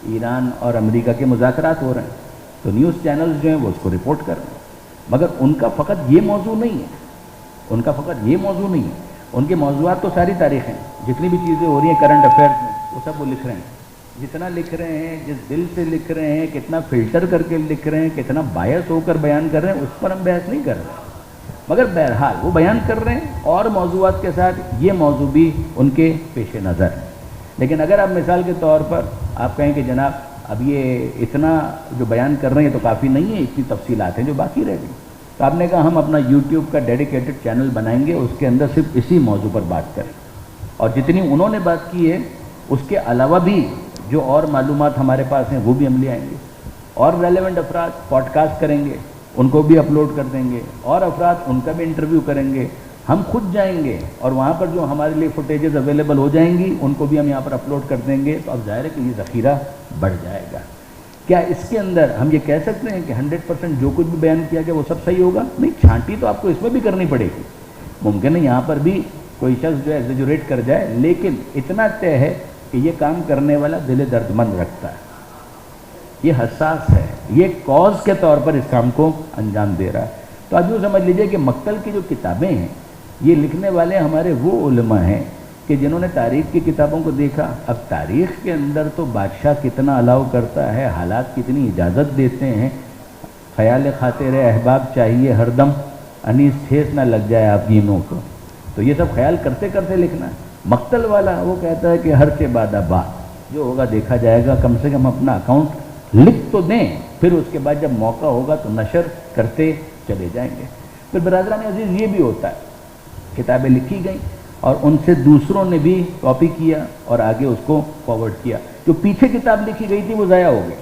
ایران اور امریکہ کے مذاکرات ہو رہے ہیں تو نیوز چینلز جو ہیں وہ اس کو رپورٹ کر رہے ہیں، مگر ان کا فقط یہ موضوع نہیں ہے، ان کا فقط یہ موضوع نہیں ہے، ان کے موضوعات تو ساری تاریخیں، جتنی بھی چیزیں ہو رہی ہیں کرنٹ افیئرس میں وہ سب وہ لکھ رہے ہیں. جتنا لکھ رہے ہیں، جس دل سے لکھ رہے ہیں، کتنا فلٹر کر کے لکھ رہے ہیں، کتنا بایس ہو کر بیان کر رہے ہیں، اس پر ہم بحث نہیں کر رہے، مگر بہرحال وہ بیان کر رہے ہیں اور موضوعات کے ساتھ یہ موضوع بھی ان کے پیش نظر ہے. لیکن اگر آپ مثال کے طور پر آپ کہیں کہ جناب اب یہ اتنا جو بیان کر رہے ہیں تو کافی نہیں ہے، اتنی تفصیلات ہیں جو باقی رہ گئی، تو آپ نے کہا ہم اپنا یوٹیوب کا ڈیڈیکیٹڈ چینل بنائیں گے، اس کے اندر صرف اسی موضوع پر بات کریں، اور جتنی انہوں نے بات کی ہے اس کے علاوہ بھی جو اور معلومات ہمارے پاس ہیں وہ بھی ہم لے آئیں گے، اور ریلیونٹ افراد پوڈ کاسٹ کریں گے، ان کو بھی اپلوڈ کر دیں گے، اور افراد ان کا بھی انٹرویو کریں گے، ہم خود جائیں گے اور وہاں پر جو ہمارے لیے فوٹیجز اویلیبل ہو جائیں گی ان کو بھی ہم یہاں پر اپلوڈ کر دیں گے. تو اب ظاہر ہے کہ یہ ذخیرہ بڑھ جائے گا. کیا اس کے اندر ہم یہ کہہ سکتے ہیں کہ 100% جو کچھ بھی بیان کیا گیا وہ سب صحیح ہوگا؟ نہیں، چھانٹی تو آپ کو اس میں بھی کرنی پڑے گی. ممکن ہے یہاں پر بھی کوئی شخص جو ہے ایگزیجریٹ کر جائے، لیکن اتنا طے ہے کہ یہ کام کرنے والا دل درد مند رکھتا ہے، یہ حساس ہے، یہ کاز کے طور پر اس کام کو انجام دے رہا ہے. تو اب یوں سمجھ لیجئے کہ مقتل کی جو کتابیں ہیں یہ لکھنے والے ہمارے وہ علماء ہیں کہ جنہوں نے تاریخ کی کتابوں کو دیکھا. اب تاریخ کے اندر تو بادشاہ کتنا الاؤ کرتا ہے، حالات کتنی اجازت دیتے ہیں، خیال خاطر احباب چاہیے ہر دم، انیس ٹھیس نہ لگ جائے آپ گیموں کو، تو یہ سب خیال کرتے کرتے لکھنا ہے. مقتل والا وہ کہتا ہے کہ ہر کے بعد بات جو ہوگا دیکھا جائے گا، کم سے کم اپنا اکاؤنٹ لکھ تو دیں، پھر اس کے بعد جب موقع ہوگا تو نشر کرتے چلے جائیں گے. پھر برادران عزیز یہ بھی ہوتا ہے، کتابیں لکھی گئیں اور ان سے دوسروں نے بھی کاپی کیا اور آگے اس کو فارورڈ کیا. جو پیچھے کتاب لکھی گئی تھی وہ ضائع ہو گئی،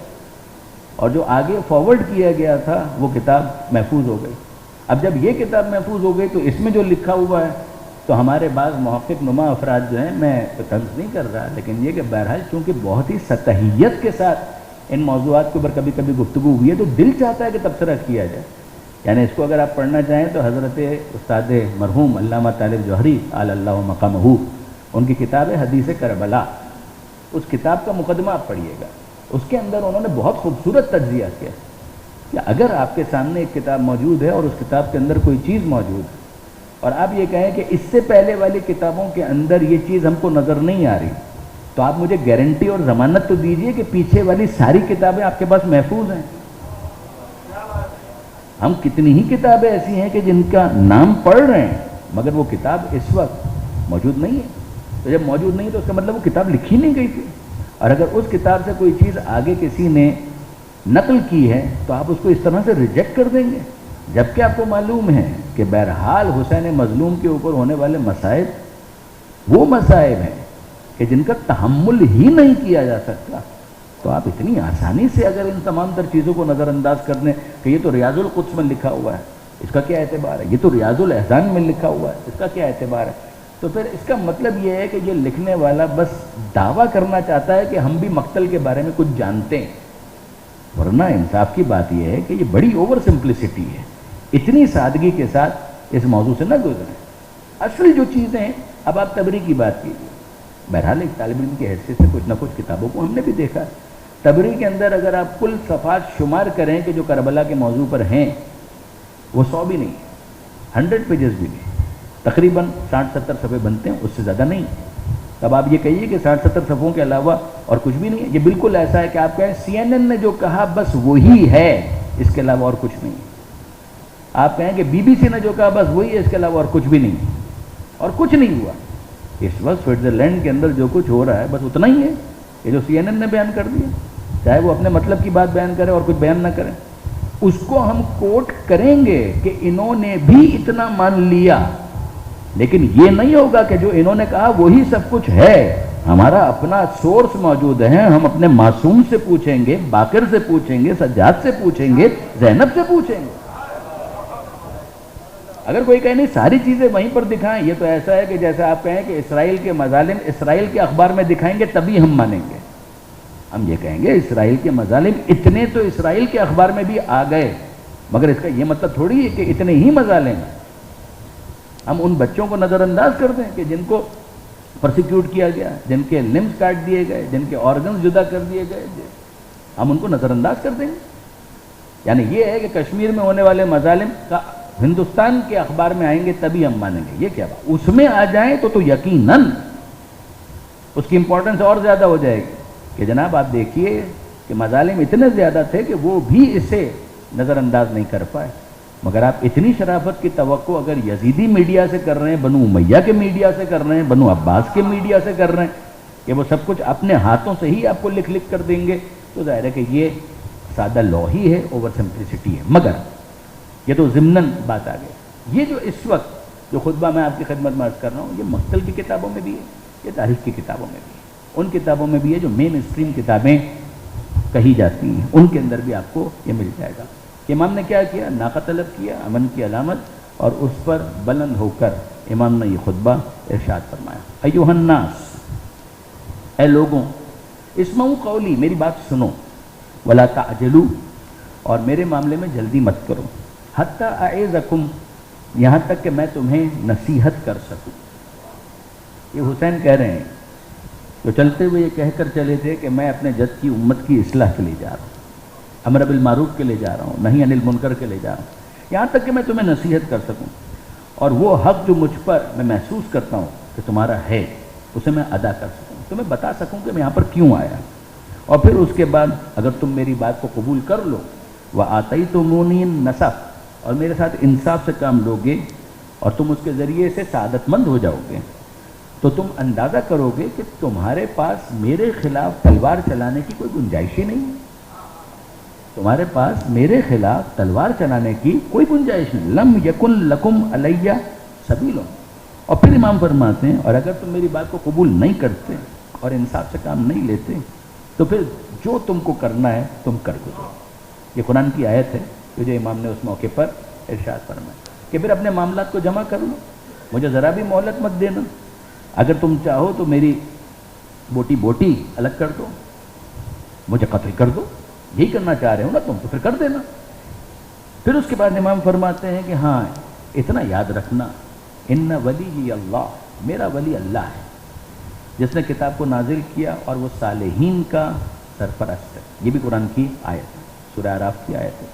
اور جو آگے فارورڈ کیا گیا تھا وہ کتاب محفوظ ہو گئی. اب جب یہ کتاب محفوظ ہو گئی تو اس میں جو لکھا ہوا ہے تو ہمارے بعض محقق نما افراد جو ہیں، میں طنز نہیں کر رہا، لیکن یہ کہ بہرحال چونکہ بہت ہی سطحیت کے ساتھ ان موضوعات کے اوپر کبھی کبھی گفتگو ہوئی ہے تو دل چاہتا ہے کہ تبصرہ کیا جائے. یعنی اس کو اگر آپ پڑھنا چاہیں تو حضرت استاد مرحوم علامہ طالب جوہری علی اللہ مقامہ، ان کی کتاب ہے حدیث کربلا، اس کتاب کا مقدمہ آپ پڑھیے گا. اس کے اندر انہوں نے بہت خوبصورت تجزیہ کیا کہ اگر آپ کے سامنے ایک کتاب موجود ہے اور اس کتاب کے اندر کوئی چیز موجود ہے اور آپ یہ کہیں کہ اس سے پہلے والی کتابوں کے اندر یہ چیز ہم کو نظر نہیں آ رہی، تو آپ مجھے گارنٹی اور ضمانت تو دیجئے کہ پیچھے والی ساری کتابیں آپ کے پاس محفوظ ہیں. ہم کتنی ہی کتابیں ایسی ہیں کہ جن کا نام پڑھ رہے ہیں مگر وہ کتاب اس وقت موجود نہیں ہے. تو جب موجود نہیں تو اس کا مطلب وہ کتاب لکھی نہیں گئی تھی، اور اگر اس کتاب سے کوئی چیز آگے کسی نے نقل کی ہے تو آپ اس کو اس طرح سے ریجیکٹ کر دیں گے، جبکہ آپ کو معلوم ہے کہ بہرحال حسین مظلوم کے اوپر ہونے والے مصائب وہ مصائب ہیں کہ جن کا تحمل ہی نہیں کیا جا سکتا. تو آپ اتنی آسانی سے اگر ان تمام تر چیزوں کو نظر انداز کر دیں کہ یہ تو ریاض القدس میں لکھا ہوا ہے، اس کا کیا اعتبار ہے، یہ تو ریاض الاحزان میں لکھا ہوا ہے، اس کا کیا اعتبار ہے، تو پھر اس کا مطلب یہ ہے کہ یہ لکھنے والا بس دعویٰ کرنا چاہتا ہے کہ ہم بھی مقتل کے بارے میں کچھ جانتے ہیں. ورنہ انصاف کی بات یہ ہے کہ یہ بڑی اوور سمپلسٹی ہے. اتنی سادگی کے ساتھ اس موضوع سے نہ گزریں. اصل جو چیزیں ہیں، اب آپ تبری کی بات کیجیے، بہرحال ایک طالب علم کی حیثیت سے کچھ نہ کچھ کتابوں کو ہم نے بھی دیکھا ہے. تبری کے اندر اگر آپ کل صفحات شمار کریں کہ جو کربلا کے موضوع پر ہیں وہ 100 بھی نہیں، 100 پیجز بھی نہیں، تقریباً 60-70 صفحے بنتے ہیں، اس سے زیادہ نہیں. تب آپ یہ کہیے کہ 60-70 صفحوں کے علاوہ اور کچھ بھی نہیں ہے. یہ بالکل ایسا ہے کہ آپ کہیں CNN نے جو کہا بس وہی ہے، اس کے علاوہ اور کچھ نہیں. آپ کہیں کہ BBC نے جو کہا بس وہی ہے، اس کے علاوہ اور کچھ بھی نہیں، اور کچھ نہیں ہوا. اس وقت سوئٹزرلینڈ کے اندر جو کچھ ہو رہا ہے بس اتنا ہی ہے، یہ جو CNN نے بیان کر دیا، چاہے وہ اپنے مطلب کی بات بیان کرے اور کچھ بیان نہ کرے، اس کو ہم کوٹ کریں گے کہ انہوں نے بھی اتنا مان لیا. لیکن یہ نہیں ہوگا کہ جو انہوں نے کہا وہی سب کچھ ہے. ہمارا اپنا سورس موجود ہے، ہم اپنے معصوم سے پوچھیں گے، باقر سے پوچھیں گے، سجاد سے پوچھیں گے، زینب سے پوچھیں گے. اگر کوئی کہے نہیں ساری چیزیں وہیں پر دکھائیں، یہ تو ایسا ہے کہ جیسے آپ کہیں کہ اسرائیل کے مظالم اسرائیل کے اخبار میں دکھائیں گے تبھی ہم مانیں گے. ہم یہ کہیں گے اسرائیل کے مظالم اتنے تو اسرائیل کے اخبار میں بھی آ گئے، مگر اس کا یہ مطلب تھوڑی ہے کہ اتنے ہی مظالم ہیں. ہم ان بچوں کو نظر انداز کر دیں کہ جن کو پرسیکیوٹ کیا گیا، جن کے لمبس کاٹ دیے گئے، جن کے آرگنز جدا کر دیے گئے، ہم ان کو نظر انداز کر دیں گے؟ یعنی یہ ہے کہ کشمیر میں ہونے والے مظالم کا ہندوستان کے اخبار میں آئیں گے تبھی ہم مانیں گے، یہ کیا بات؟ اس میں آ جائیں تو یقیناً اس کی امپورٹنس اور زیادہ ہو جائے گی کہ جناب آپ دیکھیے کہ مظالم اتنے زیادہ تھے کہ وہ بھی اسے نظر انداز نہیں کر پائے، مگر آپ اتنی شرافت کی توقع اگر یزیدی میڈیا سے کر رہے ہیں، بنو امیہ کے میڈیا سے کر رہے ہیں، بنو عباس کے میڈیا سے کر رہے ہیں کہ وہ سب کچھ اپنے ہاتھوں سے ہی آپ کو لکھ کر دیں گے، تو ظاہر ہے کہ یہ سادہ لا ہی ہے، اوور سمپلسٹی ہے۔ مگر یہ تو ضمناً بات آ گئی، یہ جو اس وقت جو خطبہ میں آپ کی خدمت میں عرض کر رہا ہوں، یہ مقتل کی کتابوں میں بھی ہے، یہ تاریخ کی کتابوں میں بھی ہے، ان کتابوں میں بھی ہے جو مین اسٹریم کتابیں کہی جاتی ہیں، ان کے اندر بھی آپ کو یہ مل جائے گا کہ امام نے کیا کیا، ناقہ طلب کیا، امن کی علامت، اور اس پر بلند ہو کر امام نے یہ خطبہ ارشاد فرمایا، ایھا الناس، اے لوگوں، اسمعوا قولی، میری بات سنو، ولا تعجلوا، اور میرے معاملے میں جلدی مت کرو، حتی اعظکم، یہاں تک کہ میں تمہیں نصیحت کر سکوں۔ یہ حسین کہہ رہے ہیں، جو چلتے ہوئے یہ کہہ کر چلے تھے کہ میں اپنے جد کی امت کی اصلاح کے لیے جا رہا ہوں، امر بالمعروف کے لیے جا رہا ہوں، نہی عن المنکر کے لیے جا رہا ہوں، یہاں تک کہ میں تمہیں نصیحت کر سکوں، اور وہ حق جو مجھ پر میں محسوس کرتا ہوں کہ تمہارا ہے، اسے میں ادا کر سکوں، تمہیں بتا سکوں کہ میں یہاں پر کیوں آیا، اور پھر اس کے بعد اگر تم میری بات کو قبول کر لو، وَآتَيْتُمُونِي النَّصَحَ، اور میرے ساتھ انصاف سے کام لوگے اور تم اس کے ذریعے سے سعادت مند ہو جاؤ گے، تو تم اندازہ کرو گے کہ تمہارے پاس میرے خلاف تلوار چلانے کی کوئی گنجائش ہی نہیں ہے، تمہارے پاس میرے خلاف تلوار چلانے کی کوئی گنجائش نہیں، لم یکن لکم علیہ سبیل، اور پھر امام فرماتے ہیں اور اگر تم میری بات کو قبول نہیں کرتے اور انصاف سے کام نہیں لیتے تو پھر جو تم کو کرنا ہے تم کر گزرو۔ یہ قرآن کی آیت ہے کہ جو امام نے اس موقع پر ارشاد فرمایا کہ پھر اپنے معاملات کو جمع کر لو، مجھے ذرا بھی مہلت مت دینا، اگر تم چاہو تو میری بوٹی الگ کر دو، مجھے قتل کر دو، یہی کرنا چاہ رہے ہو نا تم تو پھر کر دینا۔ پھر اس کے بعد امام فرماتے ہیں کہ ہاں اتنا یاد رکھنا، ان ولی اللہ، میرا ولی اللہ ہے جس نے کتاب کو نازل کیا اور وہ صالحین کا سرپرست ہے، یہ بھی قرآن کی آیت ہے، سورہ اعراف کی آیت ہے۔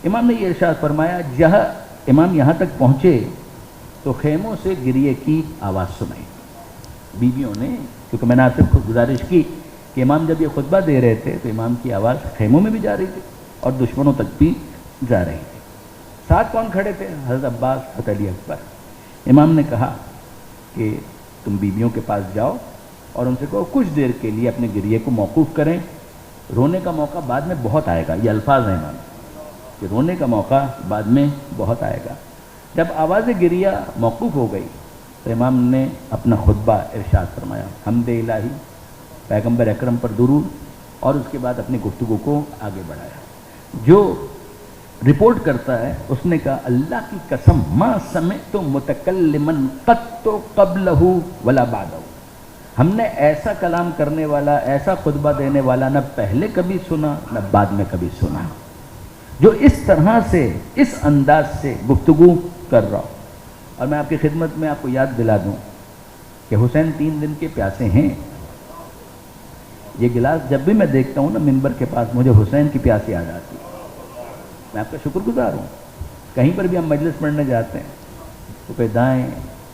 امام نے یہ ارشاد فرمایا، جہاں امام یہاں تک پہنچے تو خیموں سے گریے کی آواز سنائی، بیویوں نے، کیونکہ میں نے آپ سے گزارش کی کہ امام جب یہ خطبہ دے رہے تھے تو امام کی آواز خیموں میں بھی جا رہی تھی اور دشمنوں تک بھی جا رہی تھی۔ ساتھ کون کھڑے تھے؟ حضرت عباس، حضرت علی اکبر۔ امام نے کہا کہ تم بیویوں کے پاس جاؤ اور ان سے کہو کچھ دیر کے لیے اپنے گریے کو موقوف کریں، رونے کا موقع بعد میں بہت آئے گا، یہ الفاظ ہیں امام کہ رونے کا موقع بعد میں بہت آئے گا۔ جب آواز گریہ موقوف ہو گئی تو امام نے اپنا خطبہ ارشاد فرمایا، حمد الہی، پیغمبر اکرم پر درود، اور اس کے بعد اپنی گفتگو کو آگے بڑھایا۔ جو رپورٹ کرتا ہے اس نے کہا، اللہ کی قسم ما سمعت متکلما قط قبلہ ولا بعدہ، ہم نے ایسا کلام کرنے والا، ایسا خطبہ دینے والا نہ پہلے کبھی سنا نہ بعد میں کبھی سنا، جو اس طرح سے، اس انداز سے گفتگو کر رہا ہو۔ اور میں آپ کی خدمت میں آپ کو یاد دلا دوں کہ حسین 3 دن کے پیاسے ہیں۔ یہ گلاس جب بھی میں دیکھتا ہوں نا ممبر کے پاس، مجھے حسین کی پیاس یاد آتی ہے۔ میں آپ کا شکر گزار ہوں، کہیں پر بھی ہم مجلس پڑھنے جاتے ہیں تو کوئی دائیں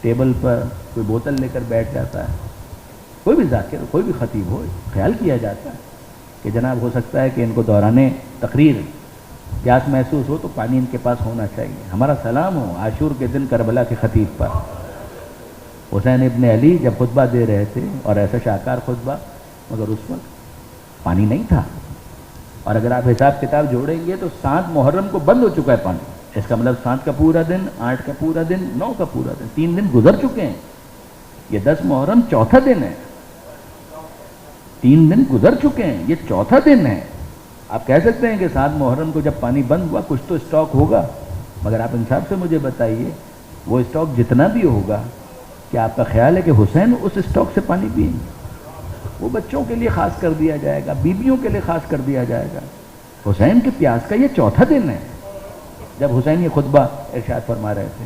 ٹیبل پر کوئی بوتل لے کر بیٹھ جاتا ہے، کوئی بھی ذاکر، کوئی بھی خطیب ہو، خیال کیا جاتا ہے کہ جناب ہو سکتا ہے کہ ان کو دوران تقریر پیاس محسوس ہو تو پانی ان کے پاس ہونا چاہیے۔ ہمارا سلام ہو عاشور کے دن کربلا کے خطیب پر، حسین ابن علی جب خطبہ دے رہے تھے اور ایسا شاہکار خطبہ، مگر اس وقت پانی نہیں تھا، اور اگر آپ حساب کتاب جوڑیں گے تو 7 محرم کو بند ہو چکا ہے پانی، اس کا مطلب 7 کا پورا دن، 8 کا پورا دن، 9 کا پورا دن، 3 دن گزر چکے ہیں، یہ 10 محرم چوتھا دن ہے، 3 دن گزر چکے ہیں، یہ چوتھا دن ہے۔ آپ کہہ سکتے ہیں کہ 7 محرم کو جب پانی بند ہوا کچھ تو اسٹاک ہوگا، مگر آپ انصاف سے مجھے بتائیے وہ اسٹاک جتنا بھی ہوگا، کیا آپ کا خیال ہے کہ حسین اس اسٹاک سے پانی پئیں گے؟ وہ بچوں کے لیے خاص کر دیا جائے گا، بیویوں کے لیے خاص کر دیا جائے گا۔ حسین کے پیاس کا یہ چوتھا دن ہے جب حسین یہ خطبہ ارشاد فرما رہے تھے۔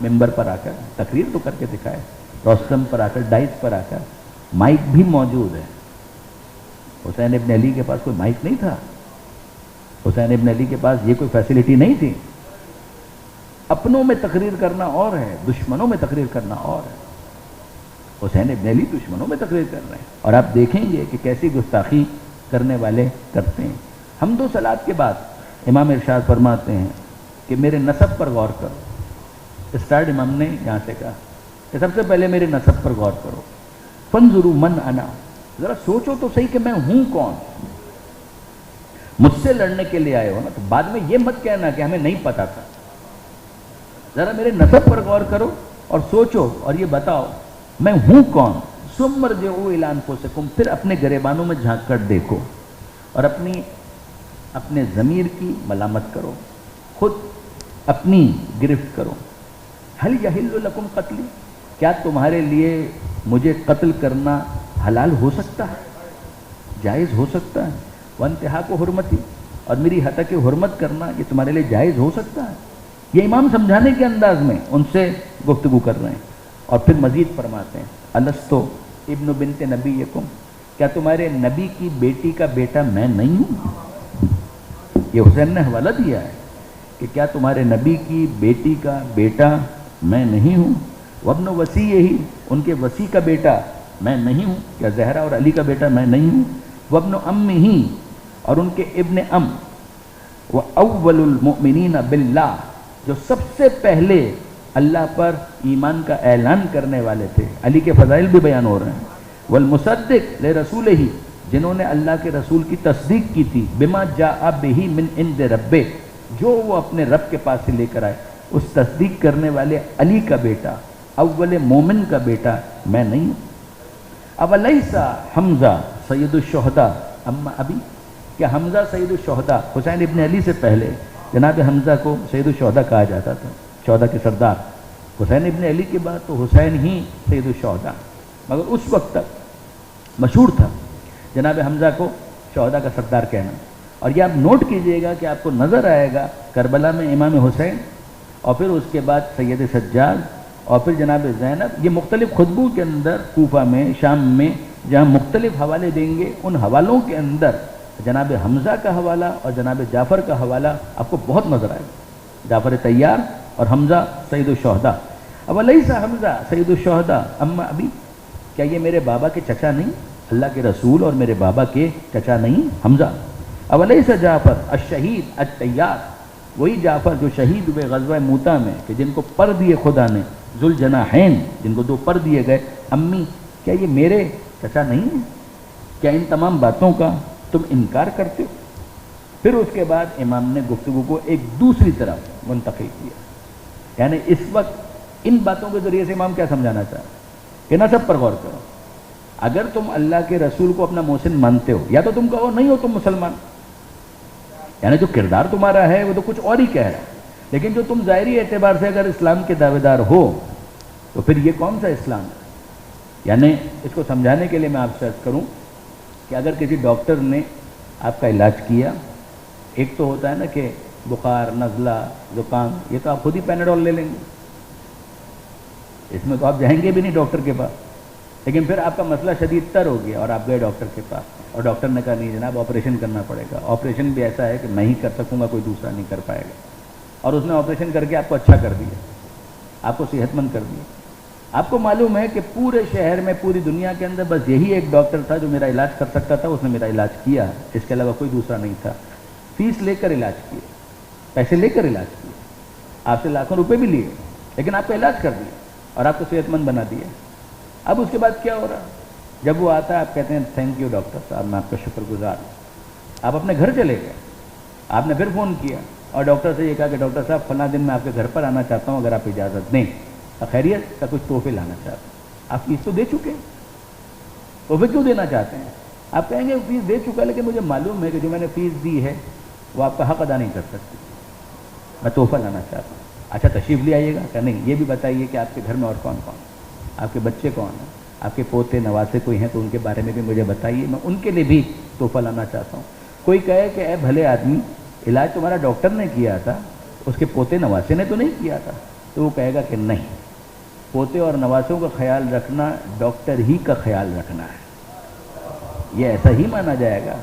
منبر پر آ کر تقریر تو کر کے دکھائے, روستم پر آ کر, ڈائز پر آ کر. مائک بھی موجود ہے. حسین ابن علی کے پاس کوئی مائک نہیں تھا, حسین ابن علی کے پاس یہ کوئی فیسلٹی نہیں تھی. اپنوں میں تقریر کرنا اور ہے, دشمنوں میں تقریر کرنا اور ہے. حسین ابن علی دشمنوں میں تقریر کر رہے ہیں, اور آپ دیکھیں گے کہ کیسی گستاخی کرنے والے کرتے ہیں. حمد و صلات کے بعد امام ارشاد فرماتے ہیں کہ میرے نسب پر غور کرو. اسٹارٹ امام نے یہاں سے کہا کہ سب سے پہلے میرے نسب پر غور کرو. فانظروا من انا, ذرا سوچو تو صحیح کہ میں ہوں کون. مجھ سے لڑنے کے لیے آئے ہو نا, تو بعد میں یہ مت کہنا کہ ہمیں نہیں پتا تھا. ذرا میرے نسب پر غور کرو اور سوچو اور یہ بتاؤ میں ہوں کون. ثم ارجعوا الی انفسکم, پھر اپنے گریبانوں میں جھانک کر دیکھو اور اپنے ضمیر کی ملامت کرو, خود اپنی گرفت کرو. حل یحل لکم قتلی, کیا تمہارے لیے مجھے قتل کرنا حلال ہو سکتا ہے, جائز ہو سکتا ہے. وانتہاک حرمتی, اور میری حتک حرمت کرنا یہ تمہارے لیے جائز ہو سکتا ہے. یہ امام سمجھانے کے انداز میں ان سے گفتگو کر رہے ہیں. اور پھر مزید فرماتے ہیں الستو ابن بنت نبیکم, کیا تمہارے نبی کی بیٹی کا بیٹا میں نہیں ہوں. یہ حسین نے حوالہ دیا ہے کہ کیا تمہارے نبی کی بیٹی کا بیٹا میں نہیں ہوں. وابن وصیہ, ان کے وصی کا بیٹا میں نہیں ہوں. کیا زہرا اور علی کا بیٹا میں نہیں ہوں. وابن امہ, اور ان کے ابن ام. واول المؤمنین باللہ, جو سب سے پہلے اللہ پر ایمان کا اعلان کرنے والے تھے. علی کے فضائل بھی بیان ہو رہے ہیں. والمصدق لرسولہ, جنہوں نے اللہ کے رسول کی تصدیق کی تھی. بما جاء بہ من عند ربہ, جو وہ اپنے رب کے پاس سے لے کر آئے. اس تصدیق کرنے والے علی کا بیٹا, اول مومن کا بیٹا میں نہیں ہوں. اولیس حمزہ سید الشہداء اما ابی, کیا حمزہ سید الشہداء, حسین ابن علی سے پہلے جناب حمزہ کو سید الشہداء کہا جاتا تھا, شہداء کے سردار. حسین ابن علی کے بعد تو حسین ہی سید الشہداء, مگر اس وقت تک مشہور تھا جناب حمزہ کو شہداء کا سردار کہنا. اور یہ آپ نوٹ کیجئے گا کہ آپ کو نظر آئے گا کربلا میں امام حسین, اور پھر اس کے بعد سید سجاد, اور پھر جناب زینب. یہ مختلف خطبوں کے اندر کوفہ میں, شام میں جہاں مختلف حوالے دیں گے, ان حوالوں کے اندر جناب حمزہ کا حوالہ اور جناب جعفر کا حوالہ آپ کو بہت نظر آئے گا. جعفر طیار اور حمزہ سید الشہداء. اولیس حمزہ سید الشہداء اما ابی, کیا یہ میرے بابا کے چچا نہیں, اللہ کے رسول اور میرے بابا کے چچا نہیں حمزہ. اولیس جعفر الشہید الطیار, وہی جعفر جو شہید ہوئے غزوہ موتا میں, کہ جن کو پر دیے خدا نے, ذوالجناحین, جن کو 2 پر دیے گئے. امی, کیا یہ میرے چچا نہیں ہیں. کیا ان تمام باتوں کا تم انکار کرتے ہو. پھر اس کے بعد امام نے گفتگو کو ایک دوسری طرف منتقل کیا. یعنی اس وقت ان باتوں کے ذریعے سے امام کیا سمجھانا چاہتے کہ نسب پر غور کرو. اگر تم اللہ کے رسول کو اپنا محسن مانتے ہو, یا تو تم کہو نہیں ہو تم مسلمان, یعنی جو کردار تمہارا ہے وہ تو کچھ اور ہی کہہ رہا ہے, لیکن جو تم ظاہری اعتبار سے اگر اسلام کے دعوے دار ہو تو پھر یہ کون سا اسلام ہے. یعنی اس کو سمجھانے کے لیے میں آپ سے عرض کروں کہ اگر کسی ڈاکٹر نے آپ کا علاج کیا, ایک تو ہوتا ہے نا کہ بخار, نزلہ, زکام, یہ تو آپ خود ہی پیناڈول لے لیں گے, اس میں تو آپ جائیں گے بھی نہیں ڈاکٹر کے پاس. لیکن پھر آپ کا مسئلہ شدید تر ہو گیا اور آپ گئے ڈاکٹر کے پاس, اور ڈاکٹر نے کہا نہیں جناب آپریشن کرنا پڑے گا. آپریشن بھی ایسا ہے کہ میں ہی کر سکوں گا, کوئی دوسرا نہیں کر پائے گا. اور اس نے آپریشن کر کے آپ کو اچھا کر دیا, آپ کو صحت مند کر دیا. آپ کو معلوم ہے کہ پورے شہر میں, پوری دنیا کے اندر بس یہی ایک ڈاکٹر تھا جو میرا علاج کر سکتا تھا, اس نے میرا علاج کیا, اس کے علاوہ کوئی دوسرا نہیں تھا. فیس لے کر علاج کیے, پیسے لے کر علاج کیے, آپ سے لاکھوں روپے بھی لیے, لیکن آپ کا علاج کر دیا اور آپ کو صحت مند بنا دیا. اب اس کے بعد کیا ہو رہا, جب وہ آتا ہے آپ کہتے ہیں تھینک یو ڈاکٹر صاحب, میں آپ کا شکر گزار ہوں. آپ اپنے گھر چلے گئے, آپ نے پھر فون کیا اور ڈاکٹر سے یہ کہا کہ ڈاکٹر صاحب فلاں دن میں آپ کے گھر پر آنا چاہتا ہوں, اگر آپ اجازت دیں, خیریت کا کچھ تحفے لانا چاہتا ہوں. آپ فیس تو دے چکے ہیں, تحفے کیوں دینا چاہتے ہیں. آپ کہیں گے فیس دے چکا, لیکن مجھے معلوم ہے کہ جو میں نے فیس دی ہے وہ آپ کا حق ادا نہیں کر سکتی, میں تحفہ لانا چاہتا ہوں. اچھا تشریف لے آئیے گا کہ نہیں, یہ بھی بتائیے کہ آپ کے گھر میں اور کون کون, آپ کے بچے کون ہیں, آپ کے پوتے نواسے کوئی ہیں تو ان کے بارے میں بھی مجھے بتائیے, میں ان کے لیے بھی تحفہ لانا چاہتا ہوں. کوئی کہے کہ اے بھلے آدمی, علاج تمہارا ڈاکٹر نے کیا تھا, اس کے پوتے نواسے نے تو نہیں کیا تھا، تو وہ کہے گا کہ نہیں، پوتے اور نواسوں کا خیال رکھنا ڈاکٹر ہی کا خیال رکھنا ہے۔ یہ ایسا ہی مانا جائے گا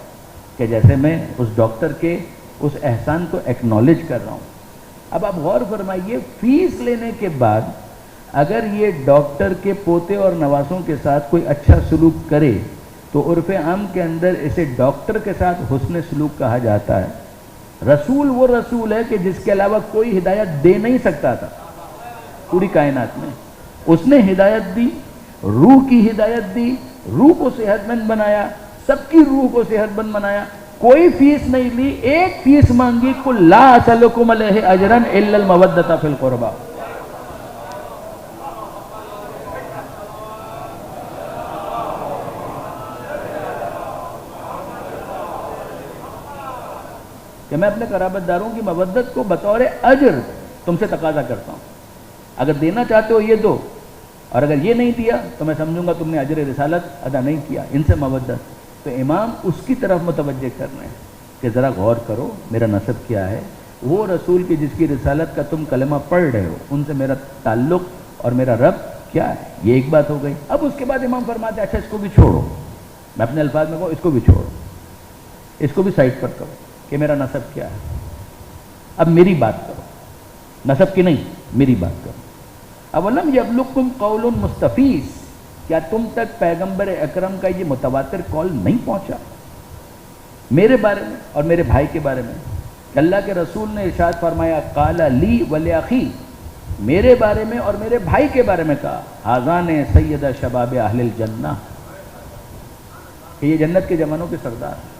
کہ جیسے میں اس ڈاکٹر کے اس احسان کو ایکنالج کر رہا ہوں۔ اب آپ غور فرمائیے، فیس لینے کے بعد اگر یہ ڈاکٹر کے پوتے اور نواسوں کے ساتھ کوئی اچھا سلوک کرے تو عرف عام کے اندر اسے ڈاکٹر کے ساتھ حسن سلوک کہا جاتا ہے۔ رسول وہ رسول ہے کہ جس کے علاوہ کوئی ہدایت دے نہیں سکتا تھا پوری کائنات میں، اس نے ہدایت دی، روح کی ہدایت دی، روح کو صحت مند بنایا، سب کی روح کو صحت مند بنایا، کوئی فیس نہیں لی، ایک فیس مانگی، قل لا اسألکم علیہ اجرا الا المودۃ فی القربى۔ کہ میں اپنے قرابت داروں کی مودت کو بطور اجر تم سے تقاضا کرتا ہوں، اگر دینا چاہتے ہو یہ دو، اور اگر یہ نہیں دیا تو میں سمجھوں گا تم نے اجر رسالت ادا نہیں کیا، ان سے مودت۔ تو امام اس کی طرف متوجہ کر رہے ہیں کہ ذرا غور کرو میرا نسب کیا ہے، وہ رسول کی جس کی رسالت کا تم کلمہ پڑھ رہے ہو، ان سے میرا تعلق اور میرا رب کیا ہے۔ یہ ایک بات ہو گئی۔ اب اس کے بعد امام فرماتے ہیں اچھا اس کو بھی چھوڑو، میں اپنے الفاظ میں کہوں اس کو بھی چھوڑو، اس کو بھی سائڈ پر کرو کہ میرا نسب کیا ہے۔ اب میری بات کرو، نسب کی نہیں، میری بات کرو۔ اولم یبلغکم قول مستفیض، کیا تم تک پیغمبر اکرم کا یہ متواتر قول نہیں پہنچا میرے بارے میں اور میرے بھائی کے بارے میں؟ کہ اللہ کے رسول نے ارشاد فرمایا قال لی ولاخی، میرے بارے میں اور میرے بھائی کے بارے میں کہا ھذان سید شباب اہل الجنہ، کہ یہ جنت کے جوانوں کے سردار۔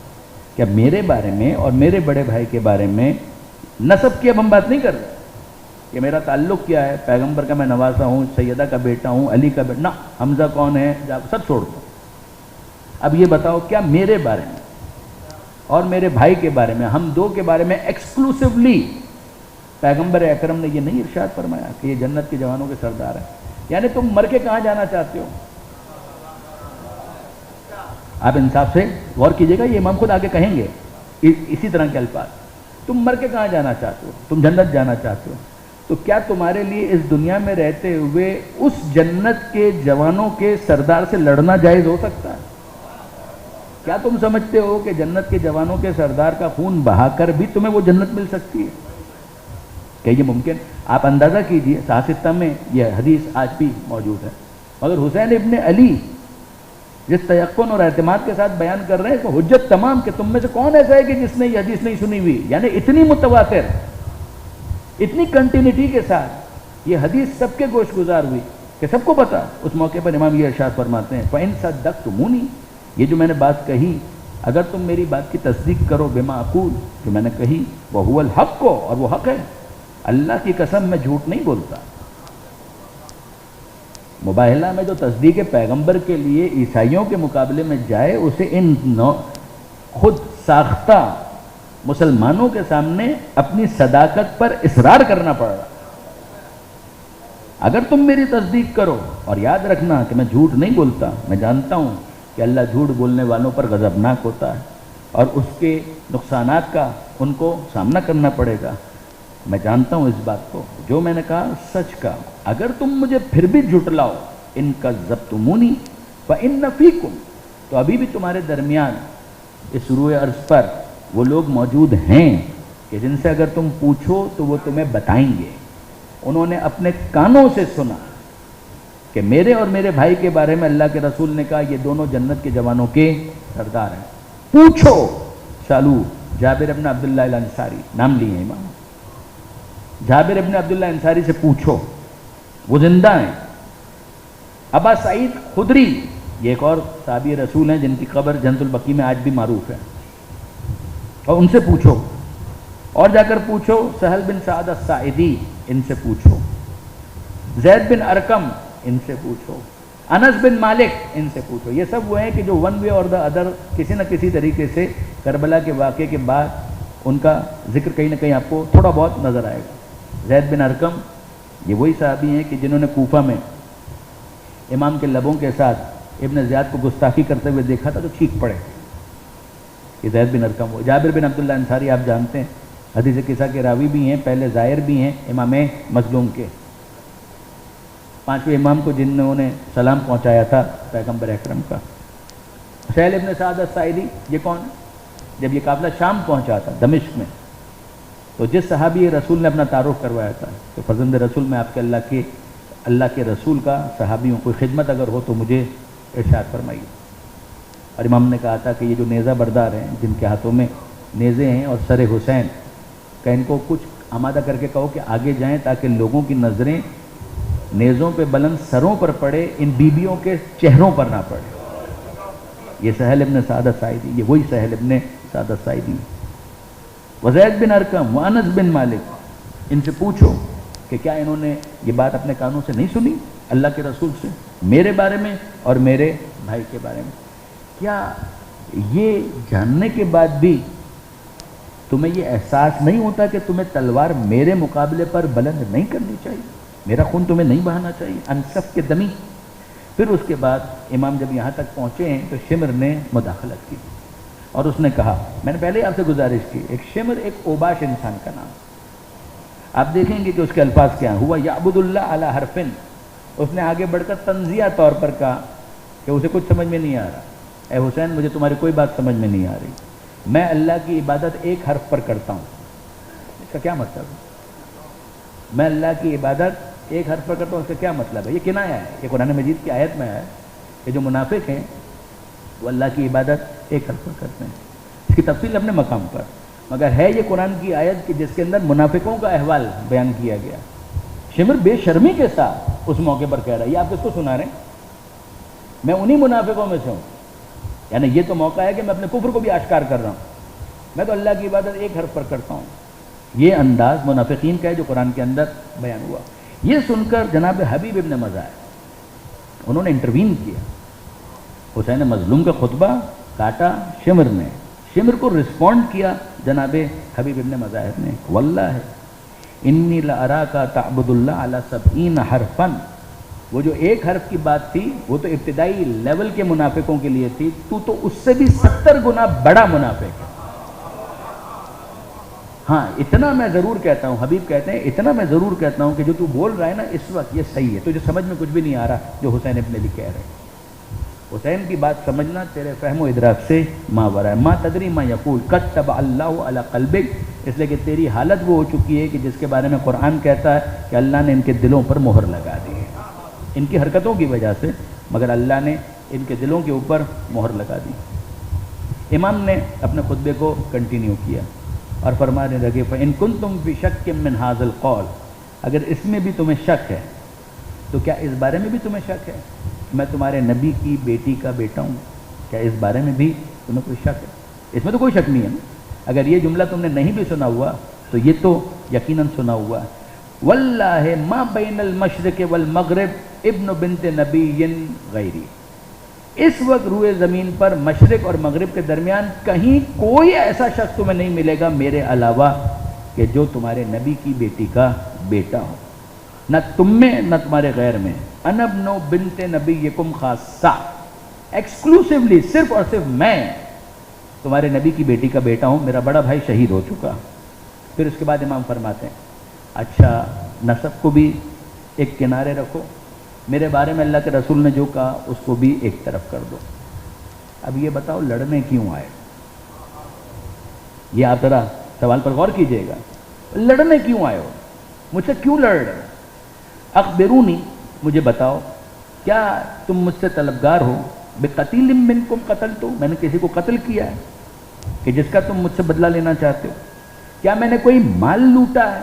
کیا میرے بارے میں اور میرے بڑے بھائی کے بارے میں نسب کی اب ہم بات نہیں کر رہے کہ میرا تعلق کیا ہے، پیغمبر کا میں نواسا ہوں، سیدہ کا بیٹا ہوں، علی کا بیٹا، نہ، حمزہ کون ہے، سب چھوڑ دو۔ اب یہ بتاؤ کیا میرے بارے میں اور میرے بھائی کے بارے میں، ہم دو کے بارے میں ایکسکلوسیولی پیغمبر اکرم نے یہ نہیں ارشاد فرمایا کہ یہ جنت کے جوانوں کے سردار ہیں؟ یعنی تم مر کے کہاں جانا چاہتے ہو؟ آپ انصاف سے غور کیجئے گا، یہ امام خود آگے کہیں گے اسی طرح کے الفاظ، تم مر کے کہاں جانا چاہتے ہو؟ تم جنت جانا چاہتے ہو، تو کیا تمہارے لیے اس دنیا میں رہتے ہوئے اس جنت کے جوانوں کے سردار سے لڑنا جائز ہو سکتا ہے؟ کیا تم سمجھتے ہو کہ جنت کے جوانوں کے سردار کا خون بہا کر بھی تمہیں وہ جنت مل سکتی ہے؟ کہ یہ ممکن؟ آپ اندازہ کیجئے، صحاح میں یہ حدیث آج بھی موجود ہے، مگر حسین ابن علی جس تیقن اور اعتماد کے ساتھ بیان کر رہے ہیں، اس کو حجت تمام کہ تم میں سے کون ایسا ہے کہ جس نے یہ حدیث نہیں سنی ہوئی، یعنی اتنی متواتر، اتنی کنٹینیٹی کے ساتھ یہ حدیث سب کے گوش گزار ہوئی کہ سب کو پتا۔ اس موقع پر امام یہ ارشاد فرماتے ہیں فَإِن صَدَّقْتُمُونِی، یہ جو میں نے بات کہی، اگر تم میری بات کی تصدیق کرو، بما اقول، جو میں نے کہی، وَهُوَ الْحَقُّ، اور وہ حق ہے، اللہ کی قسم میں جھوٹ نہیں بولتا۔ مباہلہ میں جو تصدیق پیغمبر کے لیے عیسائیوں کے مقابلے میں جائے، اسے ان خود ساختہ مسلمانوں کے سامنے اپنی صداقت پر اصرار کرنا پڑ رہا۔ اگر تم میری تصدیق کرو، اور یاد رکھنا کہ میں جھوٹ نہیں بولتا، میں جانتا ہوں کہ اللہ جھوٹ بولنے والوں پر غضبناک ہوتا ہے اور اس کے نقصانات کا ان کو سامنا کرنا پڑے گا، میں جانتا ہوں اس بات کو، جو میں نے کہا سچ کا، اگر تم مجھے پھر بھی جھٹلاؤ، ان کا ضبطمونی فإن فیکم، تو ابھی بھی تمہارے درمیان اس روئے ارض پر وہ لوگ موجود ہیں کہ جن سے اگر تم پوچھو تو وہ تمہیں بتائیں گے۔ انہوں نے اپنے کانوں سے سنا کہ میرے اور میرے بھائی کے بارے میں اللہ کے رسول نے کہا یہ دونوں جنت کے جوانوں کے سردار ہیں۔ پوچھو، سالو جابر ابن عبداللہ الانصاری، نام لیے امام، جابر ابن عبداللہ انصاری سے پوچھو، وہ زندہ ہیں۔ ابا سعید خدری، یہ ایک اور صحابی رسول ہیں جن کی قبر جنت البقیع میں آج بھی معروف ہے، اور ان سے پوچھو، اور جا کر پوچھو سہل بن سعد الساعدی، ان سے پوچھو، زید بن ارقم، ان سے پوچھو، انس بن مالک، ان سے پوچھو۔ یہ سب وہ ہیں کہ جو ون وے اور دا ادر کسی نہ کسی طریقے سے کربلا کے واقعے کے بعد ان کا ذکر کہیں نہ کہیں آپ کو تھوڑا بہت نظر آئے گا۔ زید بن ارقم یہ وہی صحابی ہیں کہ جنہوں نے کوفہ میں امام کے لبوں کے ساتھ ابن زیاد کو گستاخی کرتے ہوئے دیکھا تھا تو چیخ پڑے، یہ زید بن ارقم۔ وہ جابر بن عبداللہ انصاری آپ جانتے ہیں، حدیث قصہ کے راوی بھی ہیں، پہلے زائر بھی ہیں امام مظلوم کے، پانچویں امام کو جنہوں نے سلام پہنچایا تھا پیغمبر اکرم کا۔ سہل ابن سعد الساعدی، یہ کون ہے؟ جب یہ قافلہ شام پہنچا تھا دمشق میں، تو جس صحابی رسول نے اپنا تعارف کروایا تھا کہ فرزند رسول میں آپ کے اللہ کے رسول کا صحابی ہوں، کوئی خدمت اگر ہو تو مجھے ارشاد فرمائیے۔ اور امام نے کہا تھا کہ یہ جو نیزہ بردار ہیں جن کے ہاتھوں میں نیزے ہیں اور سر حسین کا، ان کو کچھ آمادہ کر کے کہو کہ آگے جائیں تاکہ لوگوں کی نظریں نیزوں پہ بلند سروں پر پڑے، ان بیبیوں کے چہروں پر نہ پڑے۔ یہ سہل ابن سعد الساعدی، یہ وہی سہل ابن سعد الساعدی، وزید بن ارقم، وانس بن مالک، ان سے پوچھو کہ کیا انہوں نے یہ بات اپنے کانوں سے نہیں سنی اللہ کے رسول سے میرے بارے میں اور میرے بھائی کے بارے میں؟ کیا یہ جاننے کے بعد بھی تمہیں یہ احساس نہیں ہوتا کہ تمہیں تلوار میرے مقابلے پر بلند نہیں کرنی چاہیے، میرا خون تمہیں نہیں بہانا چاہیے؟ انصف کے دمی۔ پھر اس کے بعد امام جب یہاں تک پہنچے ہیں تو شمر نے مداخلت کی اور اس نے کہا، میں نے پہلے آپ سے گزارش کی، ایک شمر ایک اوباش انسان کا نام، آپ دیکھیں گے کہ اس کے الفاظ کیا ہیں، ہوا یعبد اللہ علی حرفن، اس نے آگے بڑھ کر تنزیہ طور پر کہا کہ اسے کچھ سمجھ میں نہیں آ رہا، اے حسین مجھے تمہاری کوئی بات سمجھ میں نہیں آ رہی، میں اللہ کی عبادت ایک حرف پر کرتا ہوں۔ اس کا کیا مطلب ہے؟ میں اللہ کی عبادت ایک حرف پر کرتا ہوں، اس کا کیا مطلب ہے؟ یہ کنایہ ہے، یہ قرآن مجید کی آیت میں ہے کہ جو منافق ہیں وہ اللہ کی عبادت ایک حرف پر کرتے ہیں، اس کی تفصیل اپنے مقام پر، مگر ہے یہ قرآن کی آیت کہ جس کے اندر منافقوں کا احوال بیان کیا گیا۔ شمر بے شرمی کے ساتھ اس موقع پر کہہ رہا ہے، یہ آپ کس کو سنا رہے ہیں؟ میں انہی منافقوں میں سے ہوں، یعنی یہ تو موقع ہے کہ میں اپنے کفر کو بھی آشکار کر رہا ہوں، میں تو اللہ کی عبادت ایک حرف پر کرتا ہوں۔ یہ انداز منافقین کا ہے جو قرآن کے اندر بیان ہوا۔ یہ سن کر جناب حبیب ابن مزاحم انہوں نے انٹروین کیا، حسین مظلوم کا خطبہ کاٹا شمر کو رسپونڈ کیا جناب حبیب ابن مزاحم نے، واللہ انی لاراک تعبد اللہ علی 70 حرفا، وہ جو ایک حرف کی بات تھی وہ تو ابتدائی لیول کے منافقوں کے لیے تھی، تو اس سے بھی 70 گنا بڑا منافق ہے۔ ہاں اتنا میں ضرور کہتا ہوں، حبیب کہتے ہیں اتنا میں ضرور کہتا ہوں کہ جو تو بول رہا ہے نا اس وقت یہ صحیح ہے، تجھے سمجھ میں کچھ بھی نہیں آ رہا جو حسین ابن علی کہہ رہے ہیں۔ حسین کی بات سمجھنا تیرے فہم و ادراک سے ماورا ہے، ما تدری ما یقول قد طبع اللہ علی قلبک، اس لیے کہ تیری حالت وہ ہو چکی ہے کہ جس کے بارے میں قرآن کہتا ہے کہ اللہ نے ان کے دلوں پر مہر لگا دی ہے، ان کی حرکتوں کی وجہ سے، مگر اللہ نے ان کے دلوں کے اوپر مہر لگا دی۔ امام نے اپنے خطبے کو کنٹینیو کیا اور فرمانے لگے فَإِن كُنتُمْ فِي شَكٍّ مِّنْ هَذَا الْقَوْلِ، اگر اس میں بھی تمہیں شک ہے تو کیا اس بارے میں بھی تمہیں شک ہے میں تمہارے نبی کی بیٹی کا بیٹا ہوں؟ کیا اس بارے میں بھی تمہیں کوئی شک ہے؟ اس میں تو کوئی شک نہیں ہے نا، اگر یہ جملہ تم نے نہیں بھی سنا ہوا تو یہ تو یقیناً سنا ہوا ہے۔ واللہ ما بین المشرق والمغرب ابن بنت نبی غیری، اس وقت روئے زمین پر مشرق اور مغرب کے درمیان کہیں کوئی ایسا شخص تمہیں نہیں ملے گا میرے علاوہ کہ جو تمہارے نبی کی بیٹی کا بیٹا ہو، نہ تم میں نہ تمہارے غیر میں۔ انا ابن بنت نبیکم خاصہ، ایکسکلوسیولی صرف اور صرف میں تمہارے نبی کی بیٹی کا بیٹا ہوں، میرا بڑا بھائی شہید ہو چکا۔ پھر اس کے بعد امام فرماتے ہیں اچھا نسب کو بھی ایک کنارے رکھو، میرے بارے میں اللہ کے رسول نے جو کہا اس کو بھی ایک طرف کر دو۔ اب یہ بتاؤ لڑنے کیوں آئے؟ یہ آپ ذرا سوال پر غور کیجئے گا، لڑنے کیوں آئے ہو؟ مجھ سے کیوں لڑ رہے ہو؟ اخبرونی، مجھے بتاؤ، کیا تم مجھ سے طلبگار ہو بقتیل منکم قتلتو، میں نے کسی کو قتل کیا ہے کہ جس کا تم مجھ سے بدلہ لینا چاہتے ہو؟ کیا میں نے کوئی مال لوٹا ہے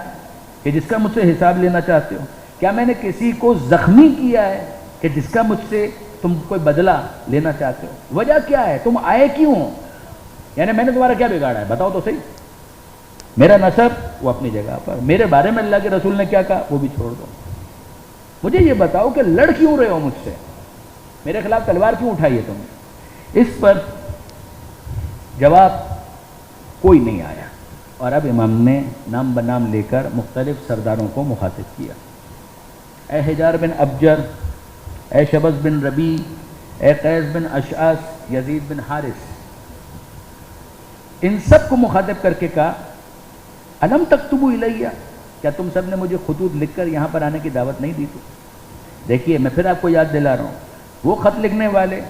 کہ جس کا مجھ سے حساب لینا چاہتے ہو؟ کیا میں نے کسی کو زخمی کیا ہے کہ جس کا مجھ سے تم کوئی بدلہ لینا چاہتے ہو؟ وجہ کیا ہے؟ تم آئے کیوں ہو؟ یعنی میں نے تمہارا کیا بگاڑا ہے؟ بتاؤ تو صحیح۔ میرا نسب وہ اپنی جگہ پر، میرے بارے میں اللہ کے رسول نے کیا کہا وہ بھی چھوڑ دو، مجھے یہ بتاؤ کہ لڑ کیوں رہے ہو مجھ سے، میرے خلاف تلوار کیوں اٹھائی ہے تم نے؟ اس پر جواب کوئی نہیں آیا، اور اب امام نے نام بنام لے کر مختلف سرداروں کو مخاطب کیا، اے حجار بن ابجر، اے شبز بن ربی، اے قیس بن اشعث، یزید بن حارث، ان سب کو مخاطب کر کے کہا الم تکتبوا الیہ، کیا تم سب نے مجھے خطوط لکھ کر یہاں پر آنے کی دعوت نہیں دی تھی؟ دیکھیے میں پھر آپ کو یاد دلا رہا ہوں، وہ خط لکھنے والے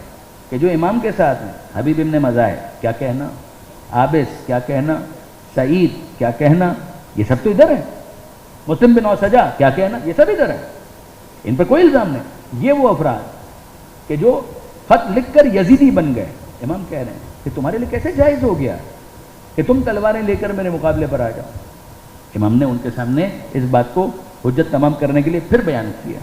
کہ جو امام کے ساتھ ہیں، حبیب ابن مزاحم کیا کہنا، عابس کیا کہنا، سعید کیا کہنا، یہ سب تو ادھر ہے، مسلم بن اوسجا کیا کہنا، یہ سب ادھر ہے، ان پر کوئی الزام نہیں۔ یہ وہ افراد کہ جو خط لکھ کر یزیدی بن گئے، امام کہہ رہے ہیں کہ تمہارے لیے کیسے جائز ہو گیا کہ تم تلواریں لے کر میرے مقابلے پر آ جاؤ۔ امام نے ان کے سامنے اس بات کو حجت تمام کرنے کے لیے پھر بیان کیا۔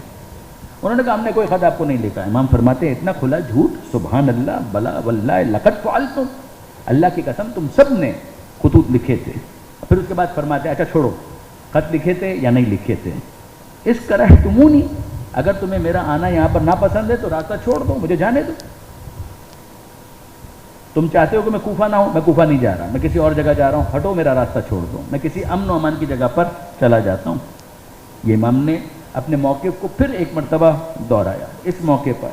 انہوں نے کہا ہم نے کوئی خط آپ کو نہیں لکھا۔ امام فرماتے ہیں اتنا کھلا جھوٹ، سبحان اللہ، بلا واللہ لقد فعلتم، اللہ کی قسم تم سب نے خطوط لکھے تھے۔ پھر اس کے بعد فرماتے ہیں اچھا چھوڑو، خط لکھے تھے یا نہیں لکھے تھے، اس کرہتمونی، اگر تمہیں میرا آنا یہاں پر ناپسند ہے تو راستہ چھوڑ دو، مجھے جانے دو۔ تم چاہتے ہو کہ میں کوفہ نہ ہوں، میں کوفہ نہیں جا رہا، میں کسی اور جگہ جا رہا ہوں، ہٹو میرا راستہ چھوڑ دو، میں کسی امن و امان کی جگہ پر چلا جاتا ہوں۔ یہ امام نے اپنے موقف کو پھر ایک مرتبہ دہرایا۔ اس موقع پر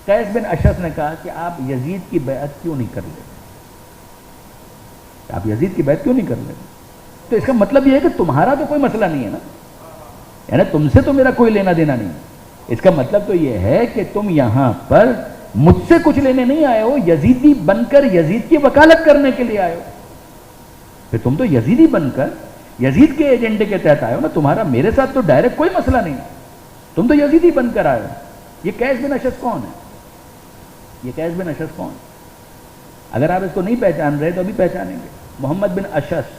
قیس بن اشعث نے کہا کہ آپ یزید کی بیعت کیوں نہیں کر لیتے، آپ یزید کی بیعت کیوں نہیں کر لیتے؟ تو اس کا مطلب یہ ہے کہ تمہارا تو کوئی مسئلہ نہیں ہے نا، یعنی تم سے تو میرا کوئی لینا دینا نہیں۔ اس کا مطلب تو یہ ہے کہ تم یہاں پر مجھ سے کچھ لینے نہیں آئے ہو، یزیدی بن کر یزید کی وکالت کرنے کے لیے آئے ہو۔ پھر تم تو یزیدی بن کر یزید کے ایجنڈے کے تحت آئے ہو نا، تمہارا میرے ساتھ تو ڈائریکٹ کوئی مسئلہ نہیں، تم تو یزیدی بن کر آئے ہو۔ یہ قیس بن اشعث کون ہے؟ یہ قیس بن اشعث کون؟ اگر آپ اس کو نہیں پہچان رہے تو ابھی پہچانیں گے۔ محمد بن اشعث،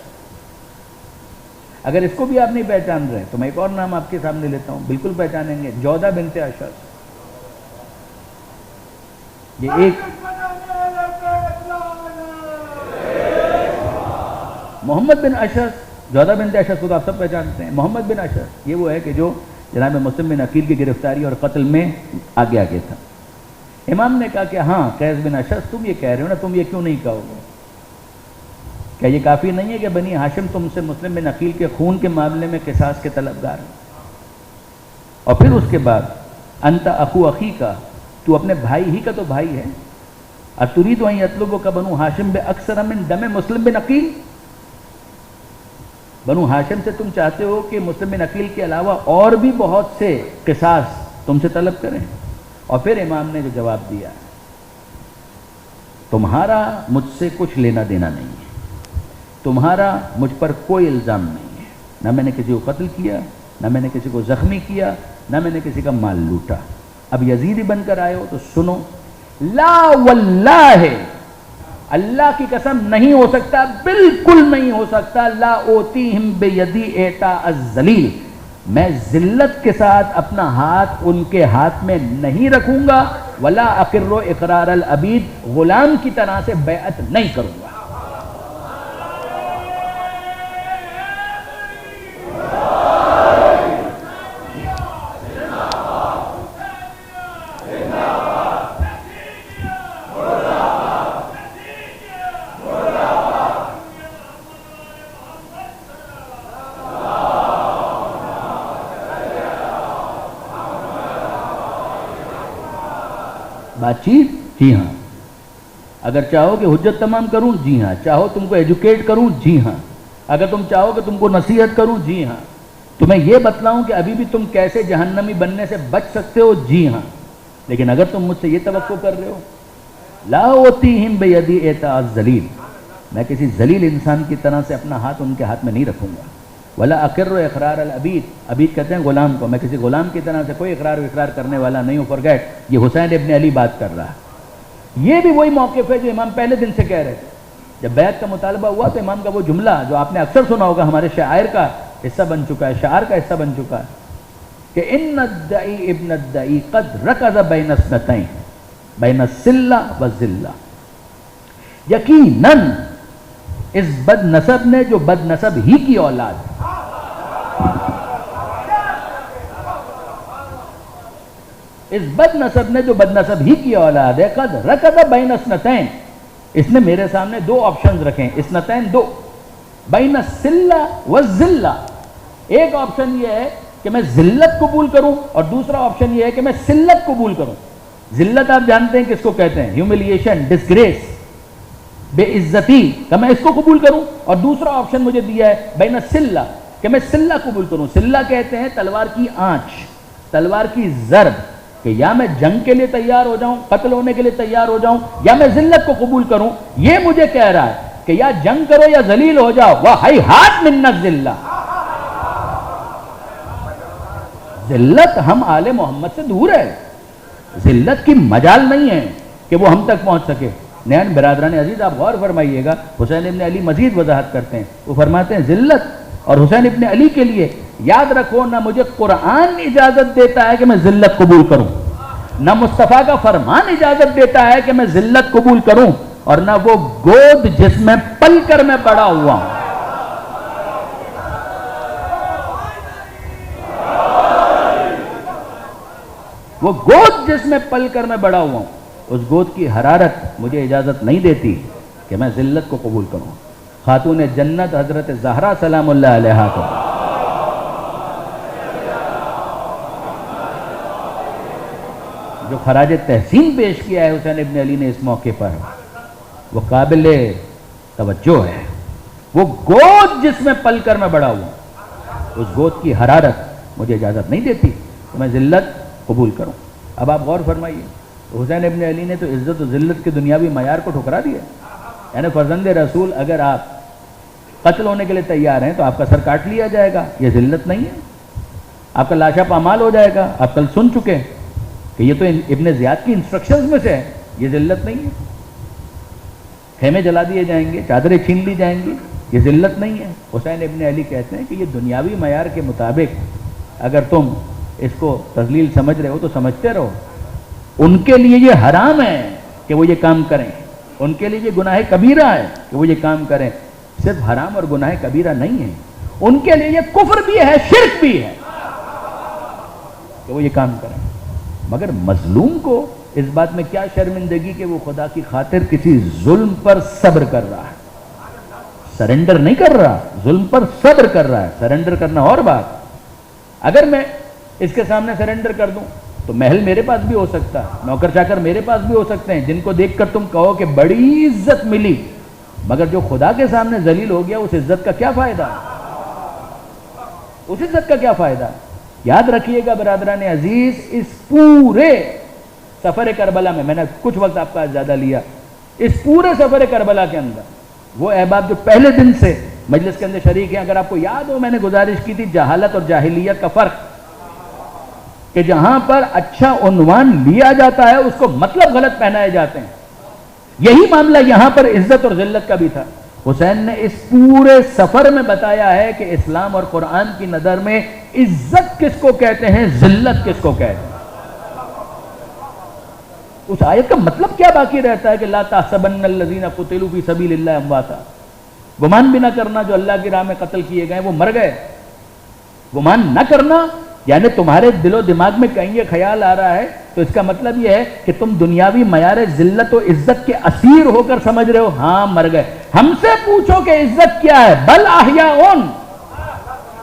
اگر اس کو بھی آپ نہیں پہچان رہے تو میں ایک اور نام آپ کے سامنے لیتا ہوں، بالکل پہچانیں گے، جودہ بنت اشعث۔ یہ ایک محمد بن اشعث، جودہ بنت اشعث کو تو آپ سب پہچانتے ہیں۔ محمد بن اشعث یہ وہ ہے کہ جو جناب مسلم بن عقیل کی گرفتاری اور قتل میں آگے آگے تھا۔ امام نے کہا کہ ہاں قیس بن اشعث تم یہ کہہ رہے ہو نا، تم یہ کیوں نہیں کہو گے؟ کیا یہ کافی نہیں ہے کہ بنی ہاشم تم سے مسلم بن عقیل کے خون کے معاملے میں قصاص کے طلبگار ہیں؟ اور پھر اس کے بعد انت اخو اخی کا، تو اپنے بھائی ہی کا تو بھائی ہے، اتريد ان يطلبك بنو ہاشم باکثر من دم مسلم بن عقیل، بنو ہاشم سے تم چاہتے ہو کہ مسلم بن عقیل کے علاوہ اور بھی بہت سے قصاص تم سے طلب کریں؟ اور پھر امام نے جو جواب دیا، تمہارا مجھ سے کچھ لینا دینا نہیں ہے، تمہارا مجھ پر کوئی الزام نہیں ہے، نہ میں نے کسی کو قتل کیا، نہ میں نے کسی کو زخمی کیا، نہ میں نے کسی کا مال لوٹا۔ اب یزیدی بن کر آئے ہو تو سنو، لا واللہ، اللہ کی قسم نہیں ہو سکتا، بالکل نہیں ہو سکتا، لا اوتیہم بیدی اعطاء الذلیل، میں ذلت کے ساتھ اپنا ہاتھ ان کے ہاتھ میں نہیں رکھوں گا، ولا اقر اقرار العبید، غلام کی طرح سے بیعت نہیں کروں گا۔ بات چیت، جی ہاں، اگر چاہو کہ حجت تمام کروں، جی ہاں، چاہو تم کو ایجوکیٹ کروں، جی ہاں، اگر تم چاہو کہ تم کو نصیحت کروں، جی ہاں، تمہیں یہ بتلاؤں کہ ابھی بھی تم کیسے جہنمی بننے سے بچ سکتے ہو، جی ہاں، لیکن اگر تم مجھ سے یہ توقع کر رہے ہو، لا اوتیہم بیدی اعطاء الذلیل، میں کسی ذلیل انسان کی طرح سے اپنا ہاتھ ان کے ہاتھ میں نہیں رکھوں گا، ولا اقر اقرار العبید، عبید کہتے ہیں غلام کو، میں کسی غلام کی طرح سے کوئی اقرار و اقرار کرنے والا نہیں ہوں۔ فارگیٹ، یہ حسین ابن علی بات کر رہا ہے۔ یہ بھی وہی موقف ہے جو امام پہلے دن سے کہہ رہے تھے۔ جب بیعت کا مطالبہ ہوا تو امام کا وہ جملہ جو آپ نے اکثر سنا ہوگا، ہمارے شاعر کا حصہ بن چکا ہے، شعار کا حصہ بن چکا ہے، کہ ان الدعی ابن الدعی قد رکض بین اثنتین، بین السلہ والذلہ، یقیناً اس بد نسب نے، جو بد نسب ہی کی اولاد، اس بد نسب نے جو بد نسب ہی کی اولاد ہے، قد رکض بین اثنتین، اس نے میرے سامنے دو آپشنز رکھے ہیں، اثنتین دو، بین السلہ والذلہ، ایک آپشن یہ ہے کہ میں ذلت قبول کروں، اور دوسرا آپشن یہ ہے کہ میں سلت قبول کروں۔ ذلت آپ جانتے ہیں کس کو کہتے ہیں، ہیوملیشن، ڈسگریس، بے عزتی کہ میں اس کو قبول کروں، اور دوسرا آپشن مجھے دیا ہے بین السلہ کہ میں سلہ قبول کروں. سلہ کہتے ہیں تلوار کی آنچ، تلوار کی ضرب، کہ یا میں جنگ کے لیے تیار ہو جاؤں، قتل ہونے کے لیے تیار ہو جاؤں، یا میں ذلت کو قبول کروں. یہ مجھے کہہ رہا ہے کہ یا جنگ کرو یا ذلیل ہو جاؤ. وَحَيْحَاتْ مِنَّ الذِّلَّةِ، ذلت ہم آل محمد سے دور ہے، ذلت کی مجال نہیں ہے کہ وہ ہم تک پہنچ سکے. نین برادران عزیز آپ غور فرمائیے گا، حسین ابن علی مزید وضاحت کرتے ہیں. وہ فرماتے ہیں ذلت اور حسین ابن علی کے لیے یاد رکھو، نہ مجھے قرآن اجازت دیتا ہے کہ میں ذلت قبول کروں، نہ مصطفیٰ کا فرمان اجازت دیتا ہے کہ میں ذلت قبول کروں، اور نہ وہ گود جس میں پل کر میں بڑا ہوا ہوں. وہ گود جس میں پل کر میں بڑا ہوا ہوں، اس گود کی حرارت مجھے اجازت نہیں دیتی کہ میں ذلت کو قبول کروں. خاتون جنت حضرت زہرا سلام اللہ علیہا کو جو خراج تحسین پیش کیا ہے حسین ابن علی نے اس موقع پر، وہ قابل توجہ ہے. وہ گود جس میں پل کر میں بڑا ہوں، اس گود کی حرارت مجھے اجازت نہیں دیتی کہ میں ذلت قبول کروں. اب آپ غور فرمائیے، حسین ابن علی نے تو عزت و ذلت کے دنیاوی معیار کو ٹھکرا دیا. یعنی فرزند رسول اگر آپ قتل ہونے کے لیے تیار ہیں تو آپ کا سر کاٹ لیا جائے گا، یہ ذلت نہیں ہے. آپ کا لاشا پامال ہو جائے گا. آپ کل سن چکے کہ یہ تو ابن زیاد کی انسٹرکشنز میں سے ہے، یہ ذلت نہیں ہے. خیمے جلا دیے جائیں گے، چادریں چھین لی جائیں گی، یہ ذلت نہیں ہے. حسین ابن علی کہتے ہیں کہ یہ دنیاوی معیار کے مطابق اگر تم اس کو تذلیل سمجھ رہے ہو تو سمجھتے رہو. ان کے لیے یہ حرام ہے کہ وہ یہ کام کریں، ان کے لیے یہ گناہ کبیرہ ہے کہ وہ یہ کام کریں. صرف حرام اور گناہ کبیرہ نہیں ہے، ان کے لیے یہ کفر بھی ہے، شرک بھی ہے کہ وہ یہ کام کریں. مگر مظلوم کو اس بات میں کیا شرمندگی کہ وہ خدا کی خاطر کسی ظلم پر صبر کر رہا ہے، سرنڈر نہیں کر رہا، ظلم پر صبر کر رہا ہے. سرنڈر کرنا اور بات. اگر میں اس کے سامنے سرنڈر کر دوں تو محل میرے پاس بھی ہو سکتا ہے، نوکر چاکر میرے پاس بھی ہو سکتے ہیں، جن کو دیکھ کر تم کہو کہ بڑی عزت ملی. مگر جو خدا کے سامنے ذلیل ہو گیا، اس عزت کا کیا فائدہ؟ اس عزت کا کیا فائدہ؟ یاد رکھیے گا برادران عزیز، اس پورے سفر کربلا میں نے کچھ وقت آپ کا زیادہ لیا، اس پورے سفر کربلا کے اندر وہ احباب جو پہلے دن سے مجلس کے اندر شریک ہیں، اگر آپ کو یاد ہو میں نے گزارش کی تھی جہالت اور جاہلیت کا فرق، کہ جہاں پر اچھا عنوان لیا جاتا ہے اس کو مطلب غلط پہنائے جاتے ہیں. یہی معاملہ یہاں پر عزت اور ذلت کا بھی تھا. حسین نے اس پورے سفر میں بتایا ہے کہ اسلام اور قرآن کی نظر میں عزت کس کو کہتے ہیں، ذلت کس کو کہتے ہیں. اس آیت کا مطلب کیا باقی رہتا ہے کہ لا تحسبن الذین قتلوا فی سبیل اللہ امواتا، گمان بھی نہ کرنا جو اللہ کی راہ میں قتل کیے گئے وہ مر گئے. گمان نہ کرنا یعنی تمہارے دل و دماغ میں کہیں یہ خیال آ رہا ہے تو اس کا مطلب یہ ہے کہ تم دنیاوی معیار ذلت و عزت کے اسیر ہو کر سمجھ رہے ہو ہاں مر گئے. ہم سے پوچھو کہ عزت کیا ہے، بل احیاء،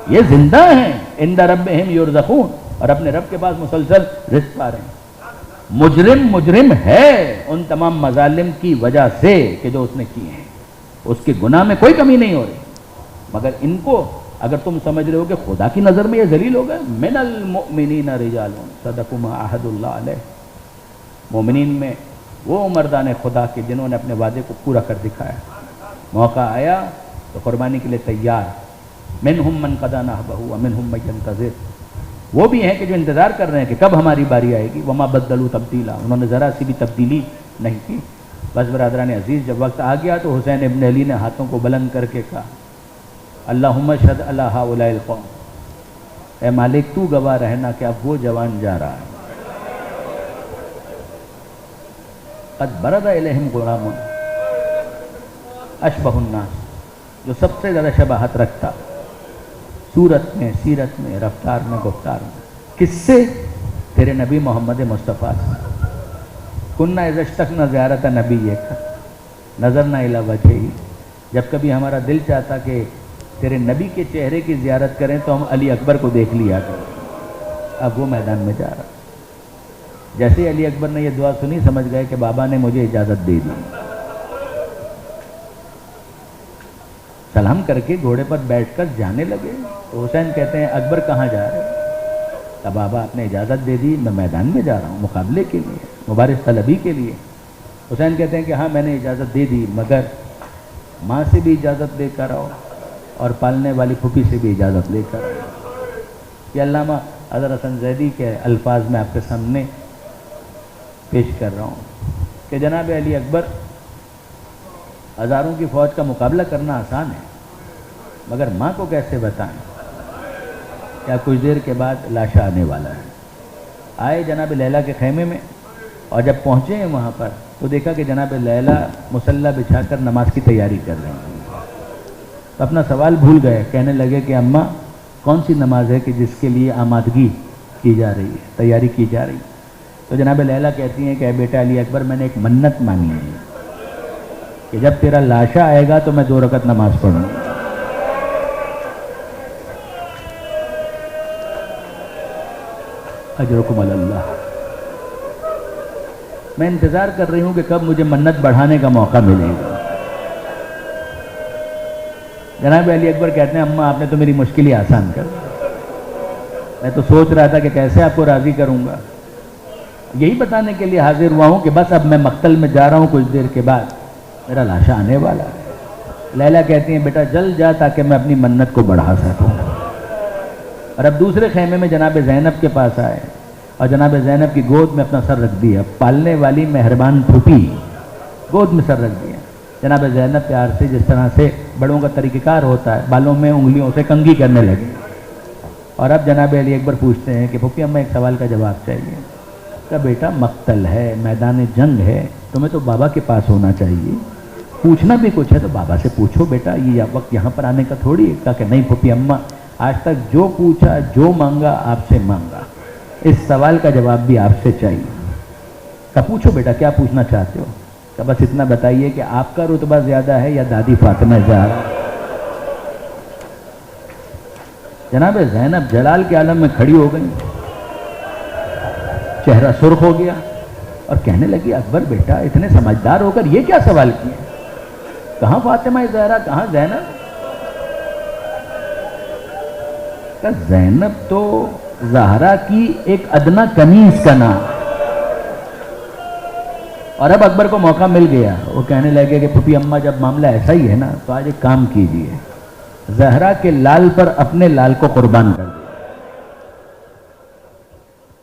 یہ زندہ ہیں، عند ربہم یرزقون، اور اپنے رب کے پاس مسلسل رزق پا رہے ہیں. مجرم ہے ان تمام مظالم کی وجہ سے کہ جو اس نے کیے ہیں، اس کے گناہ میں کوئی کمی نہیں ہو رہی. مگر ان کو اگر تم سمجھ رہے ہو کہ خدا کی نظر میں یہ ذلیل ہو گئے، من المؤمنین رجال صدقوا ما عہد اللہ علیہ، مومنین میں وہ مردان خدا کے جنہوں نے اپنے وعدے کو پورا کر دکھایا، موقع آیا تو قربانی کے لیے تیار. منہم من قضی نحبہ ومنہم من ینتظر، وہ بھی ہیں کہ جو انتظار کر رہے ہیں کہ کب ہماری باری آئے گی. وما بدلوا تبدیلا، انہوں نے ذرا سی بھی تبدیلی نہیں کی. بس برادران عزیز، جب وقت آ گیا تو حسین ابن علی نے ہاتھوں کو بلند کر کے کہا اللہم اشہد علی ہؤلاء القوم، اے مالک تو گواہ رہنا کہ اب وہ جوان جا رہا ہے. قد برد الیہم غلام اشبہ الناس، جو سب سے زیادہ شباہت رکھتا صورت میں، سیرت میں، رفتار میں، گفتار میں، کس سے؟ تیرے نبی محمد مصطفیٰ سے. کننا اذا اشتقنا زیارت نبیک نظرنا الی وجہہ، جب کبھی ہمارا دل چاہتا کہ تیرے نبی کے چہرے کی زیارت کریں تو ہم علی اکبر کو دیکھ لیا کریں. اب وہ میدان میں جا رہا. جیسے علی اکبر نے یہ دعا سنی سمجھ گئے کہ بابا نے مجھے اجازت دے دی. سلام کر کے گھوڑے پر بیٹھ کر جانے لگے. تو حسین کہتے ہیں اکبر کہاں جا رہے ہیں؟ تو بابا آپ نے اجازت دے دی, میں میدان میں جا رہا ہوں مقابلے کے لیے, مبارز طلبی کے لیے. حسین کہتے ہیں کہ ہاں میں نے اجازت دے دی, مگر ماں سے بھی اجازت لے کر آؤ اور پالنے والی پھوپھی سے بھی اجازت لے کر آؤ. یہ علامہ حضرت حسن زیدی کے الفاظ میں آپ کے سامنے پیش کر رہا ہوں کہ جناب علی اکبر, ہزاروں کی فوج کا مقابلہ کرنا آسان ہے, مگر ماں کو کیسے بتائیں کیا کچھ دیر کے بعد لاشا آنے والا ہے. آئے جناب لیلا کے خیمے میں, اور جب پہنچے ہیں وہاں پر تو دیکھا کہ جناب لیلا مصلی بچھا کر نماز کی تیاری کر رہے ہیں. تو اپنا سوال بھول گئے, کہنے لگے کہ اماں کون سی نماز ہے کہ جس کے لیے آمادگی کی جا رہی ہے, تیاری کی جا رہی ہے؟ تو جناب لیلا کہتی ہیں کہ اے بیٹا علی اکبر, میں نے ایک منت مانی ہے کہ جب تیرا لاشا آئے گا تو میں 2 رکعت نماز پڑھوں گا. اجرکم اللہ. میں انتظار کر رہی ہوں کہ کب مجھے منت بڑھانے کا موقع ملے گا. جناب علی اکبر کہتے ہیں اماں آپ نے تو میری مشکل ہی آسان کر دی. میں تو سوچ رہا تھا کہ کیسے آپ کو راضی کروں گا. یہی بتانے کے لیے حاضر ہوا ہوں کہ بس اب میں مقتل میں جا رہا ہوں, کچھ دیر کے بعد میرا لاشا آنے والا ہے. لیلا کہتی ہیں بیٹا جلد جا تاکہ میں اپنی منت کو بڑھا سکوں. اور اب دوسرے خیمے میں جناب زینب کے پاس آئے اور جناب زینب کی گود میں اپنا سر رکھ دیا. پالنے والی مہربان پھوپھی گود میں سر رکھ دیا. جناب زینب پیار سے, جس طرح سے بڑوں کا طریقہ کار ہوتا ہے, بالوں میں انگلیوں سے کنگھی کرنے لگے. اور اب جناب علی اکبر پوچھتے ہیں کہ پھوپھی اماں ایک سوال کا جواب چاہیے. کہ بیٹا مقتل ہے, میدان جنگ ہے, تمہیں تو بابا کے پاس ہونا چاہیے, پوچھنا بھی کچھ ہے تو بابا سے پوچھو بیٹا, یہ وقت یہاں پر آنے کا تھوڑی ہے. کہا کہ نہیں پھوپھی اماں, آج تک جو پوچھا جو مانگا آپ سے مانگا, اس سوال کا جواب بھی آپ سے چاہیے. کہا پوچھو بیٹا کیا پوچھنا چاہتے ہو؟ کہ بس اتنا بتائیے کہ آپ کا رتبہ زیادہ ہے یا دادی فاطمہ زہرا؟ جناب زینب جلال کے عالم میں کھڑی ہو گئی, چہرہ سرخ ہو گیا اور کہنے لگی اکبر بیٹا اتنے سمجھدار ہو کر یہ کیا سوال کیا؟ کہاں فاطمہ زہرا, کہاں زینب؟ کہ زینب تو زہرا کی ایک ادنا کنیز کا نام. اور اب اکبر کو موقع مل گیا, وہ کہنے لگے کہ پھوپھی اماں جب معاملہ ایسا ہی ہے نا تو آج ایک کام کیجئے, زہرا کے لال پر اپنے لال کو قربان کر دیں.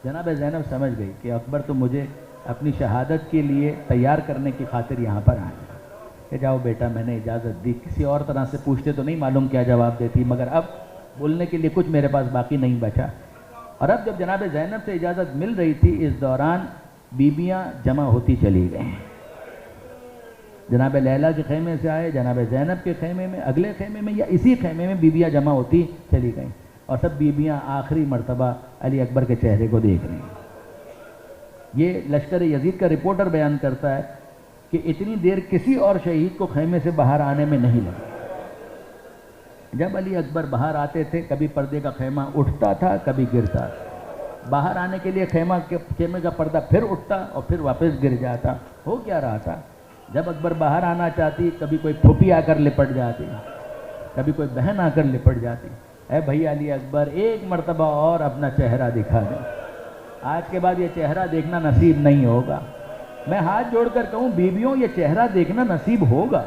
جناب زینب سمجھ گئی کہ اکبر تو مجھے اپنی شہادت کے لیے تیار کرنے کی خاطر یہاں پر آئے. کہ جاؤ بیٹا میں نے اجازت دی, کسی اور طرح سے پوچھتے تو نہیں معلوم کیا جواب دیتی, مگر اب بولنے کے لیے کچھ میرے پاس باقی نہیں بچا. اور اب جب جناب زینب سے اجازت مل رہی تھی, اس دوران بیبیاں جمع ہوتی چلی گئیں. جناب لیلا کے خیمے سے آئے, جناب زینب کے خیمے میں, اگلے خیمے میں یا اسی خیمے میں بیبیاں جمع ہوتی چلی گئیں. اور سب بیبیاں آخری مرتبہ علی اکبر کے چہرے کو دیکھ رہی ہیں. یہ لشکر یزید کا رپورٹر بیان کرتا ہے کہ اتنی دیر کسی اور شہید کو خیمے سے باہر آنے میں نہیں لگی. جب علی اکبر باہر آتے تھے کبھی پردے کا خیمہ اٹھتا تھا کبھی گرتا تھا. باہر آنے کے لیے خیمے کا پردہ پھر اٹھتا اور پھر واپس گر جاتا. ہو کیا رہا تھا؟ جب اکبر باہر آنا چاہتی کبھی کوئی پھوپھی آ کر لپٹ جاتی, کبھی کوئی بہن آ کر لپٹ جاتی. اے بھائی علی اکبر ایک مرتبہ اور اپنا چہرہ دکھا دیں, آج کے بعد یہ چہرہ دیکھنا نصیب نہیں ہوگا. میں ہاتھ جوڑ کر کہوں بیویوں یہ چہرہ دیکھنا نصیب ہوگا.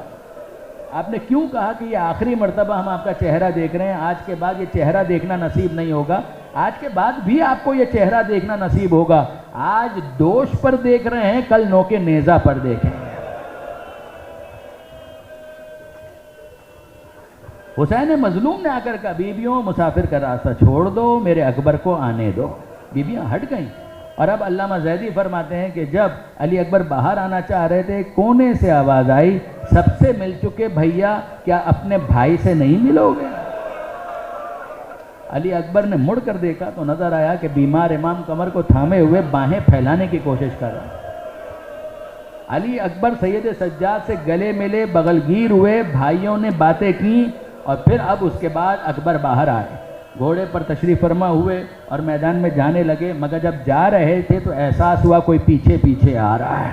آپ نے کیوں کہا کہ یہ آخری مرتبہ ہم آپ کا چہرہ دیکھ رہے ہیں, آج کے بعد یہ چہرہ دیکھنا نصیب نہیں ہوگا؟ آج کے بعد بھی آپ کو یہ چہرہ دیکھنا نصیب ہوگا. آج دوش پر دیکھ رہے ہیں, کل نوکے نیزہ پر دیکھیں. حسین مظلوم نے آ کر کہا بیبیوں مسافر کا راستہ چھوڑ دو, میرے اکبر کو آنے دو. بیبیاں ہٹ گئیں. اور اب علامہ زیدی فرماتے ہیں کہ جب علی اکبر باہر آنا چاہ رہے تھے, کونے سے آواز آئی سب سے مل چکے بھیا, کیا اپنے بھائی سے نہیں ملو گے؟ علی اکبر نے مڑ کر دیکھا تو نظر آیا کہ بیمار امام کمر کو تھامے ہوئے باہیں پھیلانے کی کوشش کر رہا ہے. علی اکبر سید سجاد سے گلے ملے, بغل گیر ہوئے, بھائیوں نے باتیں کی اور پھر اب اس کے بعد اکبر باہر آئے, گھوڑے پر تشریف فرما ہوئے اور میدان میں جانے لگے. مگر جب جا رہے تھے تو احساس ہوا کوئی پیچھے پیچھے آ رہا ہے.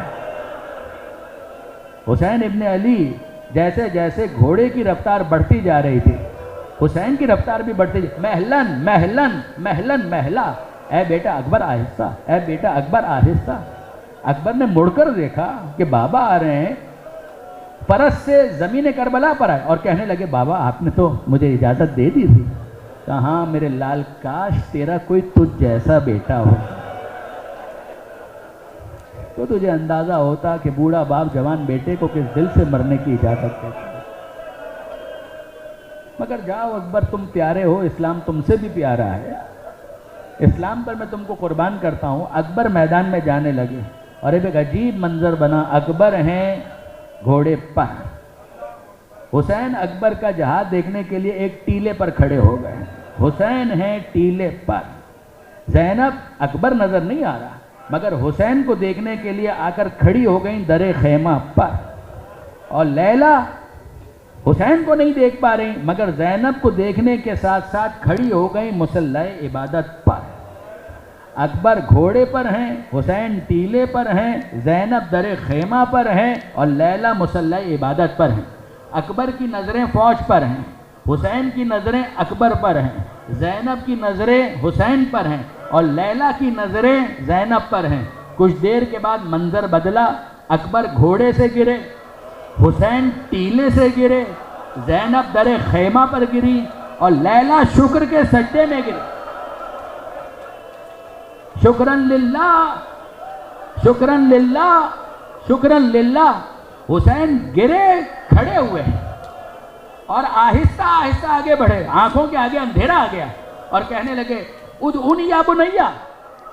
حسین ابن علی جیسے جیسے گھوڑے کی رفتار بڑھتی جا رہی تھی حسین کی رفتار بھی بڑھتی مہلن مہلن مہلن مہلا، اے بیٹا اکبر آہستہ، اے بیٹا اکبر آہستہ۔ اکبر نے مڑ کر دیکھا کہ بابا آ رہے ہیں، فرس سے زمین کربلا پر آئے اور کہنے لگے بابا آپ نے تو مجھے اجازت دے دی تھی۔ کہاں میرے لال، کاش تیرا کوئی تجھ جیسا بیٹا ہو تو تجھے اندازہ ہوتا کہ بوڑھا باپ جوان بیٹے کو کس دل سے مرنے کی اجازت دیتا۔ مگر جاؤ اکبر، تم پیارے ہو، اسلام تم سے بھی پیارا ہے، اسلام پر میں تم کو قربان کرتا ہوں۔ اکبر میدان میں جانے لگے اور ایک عجیب منظر بنا، اکبر ہیں گھوڑے پر، حسین اکبر کا جہاد دیکھنے کے لیے ایک ٹیلے پر کھڑے ہو گئے، حسین ہیں ٹیلے پر، زینب اکبر نظر نہیں آ رہا مگر حسین کو دیکھنے کے لیے آ کر کھڑی ہو گئیں در خیمہ پر، اور لیلا حسین کو نہیں دیکھ پا رہی مگر زینب کو دیکھنے کے ساتھ ساتھ کھڑی ہو گئیں مصلی عبادت پر۔ اکبر گھوڑے پر ہیں، حسین ٹیلے پر ہیں، زینب در خیمہ پر ہیں اور لیلا مصلی عبادت پر ہیں۔ اکبر کی نظریں فوج پر ہیں، حسین کی نظریں اکبر پر ہیں، زینب کی نظریں حسین پر ہیں اور لیلا کی نظریں زینب پر ہیں۔ کچھ دیر کے بعد منظر بدلا، اکبر گھوڑے سے گرے، حسین ٹیلے سے گرے، زینب در خیمہ پر گری اور لیلا شکر کے سجدے میں گرے۔ شکرن للہ، شکرن للہ، شکرن للہ۔ حسین گرے، کھڑے ہوئے اور آہستہ آہستہ آگے بڑھے، آنکھوں کے آگے اندھیرا آ گیا اور کہنے لگے ادعونی یا بنیا،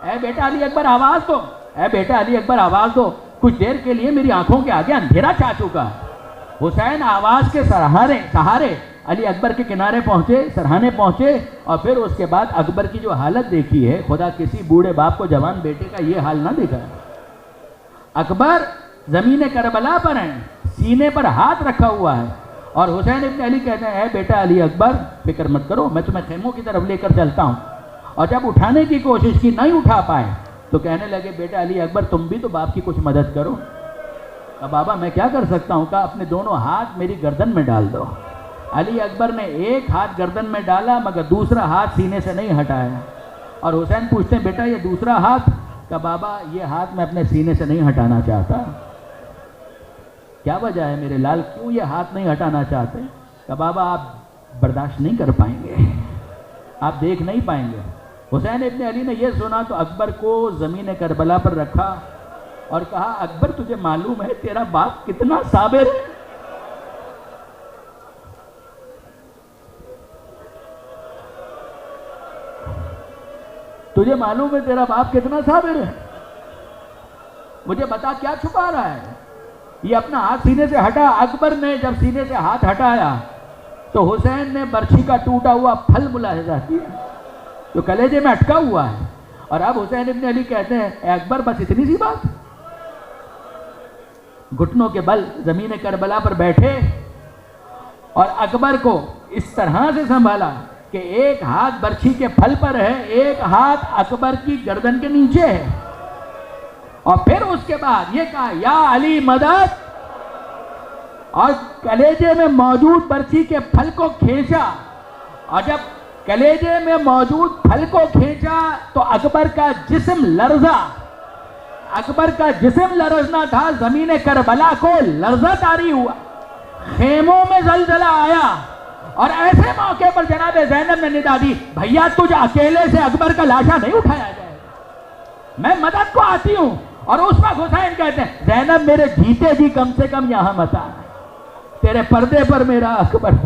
اے بیٹا علی اکبر آواز دو، اے بیٹا علی اکبر آواز دو، کچھ دیر کے لیے میری آنکھوں کے آگے اندھیرا چھا چکا ہے۔ حسین آواز کے سہارے علی اکبر کے کنارے پہنچے، سرہانے پہنچے اور پھر اس کے بعد اکبر کی جو حالت دیکھی ہے، خدا کسی بوڑھے باپ کو جوان بیٹے کا یہ حال نہ دیکھا ہے۔ اکبر زمین کربلا پر ہیں، سینے پر ہاتھ رکھا ہوا ہے اور حسین ابن علی کہتے ہیں اے بیٹا علی اکبر فکر مت کرو، میں تمہیں خیموں کی طرف لے کر چلتا ہوں۔ اور جب اٹھانے کی کوشش کی، نہیں اٹھا پائے تو کہنے لگے بیٹا علی اکبر تم بھی تو باپ کی کچھ مدد کرو۔ کہا بابا میں کیا کر سکتا ہوں؟ کہا اپنے دونوں ہاتھ میری گردن میں ڈال دو۔ علی اکبر نے ایک ہاتھ گردن میں ڈالا مگر دوسرا ہاتھ سینے سے نہیں ہٹایا، اور حسین پوچھتے ہیں بیٹا یہ دوسرا ہاتھ؟ کہا بابا یہ ہاتھ میں اپنے سینے سے نہیں ہٹانا چاہتا۔ کیا وجہ ہے میرے لال، کیوں یہ ہاتھ نہیں ہٹانا چاہتے؟ کہ بابا آپ برداشت نہیں کر پائیں گے، آپ دیکھ نہیں پائیں گے۔ حسین ابن علی نے یہ سنا تو اکبر کو زمین کربلا پر رکھا اور کہا اکبر تجھے معلوم ہے تیرا باپ کتنا صابر ہے؟ تجھے معلوم ہے تیرا باپ کتنا صابر ہے؟ مجھے بتا کیا چھپا رہا ہے؟ یہ اپنا ہاتھ سینے سے ہٹا۔ اکبر نے جب سینے سے ہاتھ ہٹایا تو حسین نے برچھی کا ٹوٹا ہوا پھل ملاحظہ کیا جو کلیجے میں اٹکا ہوا ہے، اور اب حسین ابن علی کہتے ہیں اے اکبر بس اتنی سی بات؟ گھٹنوں کے بل زمین کربلا پر بیٹھے اور اکبر کو اس طرح سے سنبھالا کہ ایک ہاتھ برچھی کے پھل پر ہے، ایک ہاتھ اکبر کی گردن کے نیچے ہے، اور پھر اس کے بعد یہ کہا یا علی مدد، اور کلیجے میں موجود برچھی کے پھل کو کھینچا، اور جب کلیجے میں موجود پھل کو کھینچا تو اکبر کا جسم لرزا۔ اکبر کا جسم لرزنا تھا، زمین کربلا کو لرزہ طاری ہوا، خیموں میں زلزلہ آیا، اور ایسے موقع پر جناب زینب نے ندا دی بھیا تجھ اکیلے سے اکبر کا لاشا نہیں اٹھایا جائے، میں مدد کو آتی ہوں۔ اور اس وقت حسین کہتے ہیں زینب میرے جیتے جی کم سے کم یہاں مت آنا، تیرے پردے پر میرا اکبر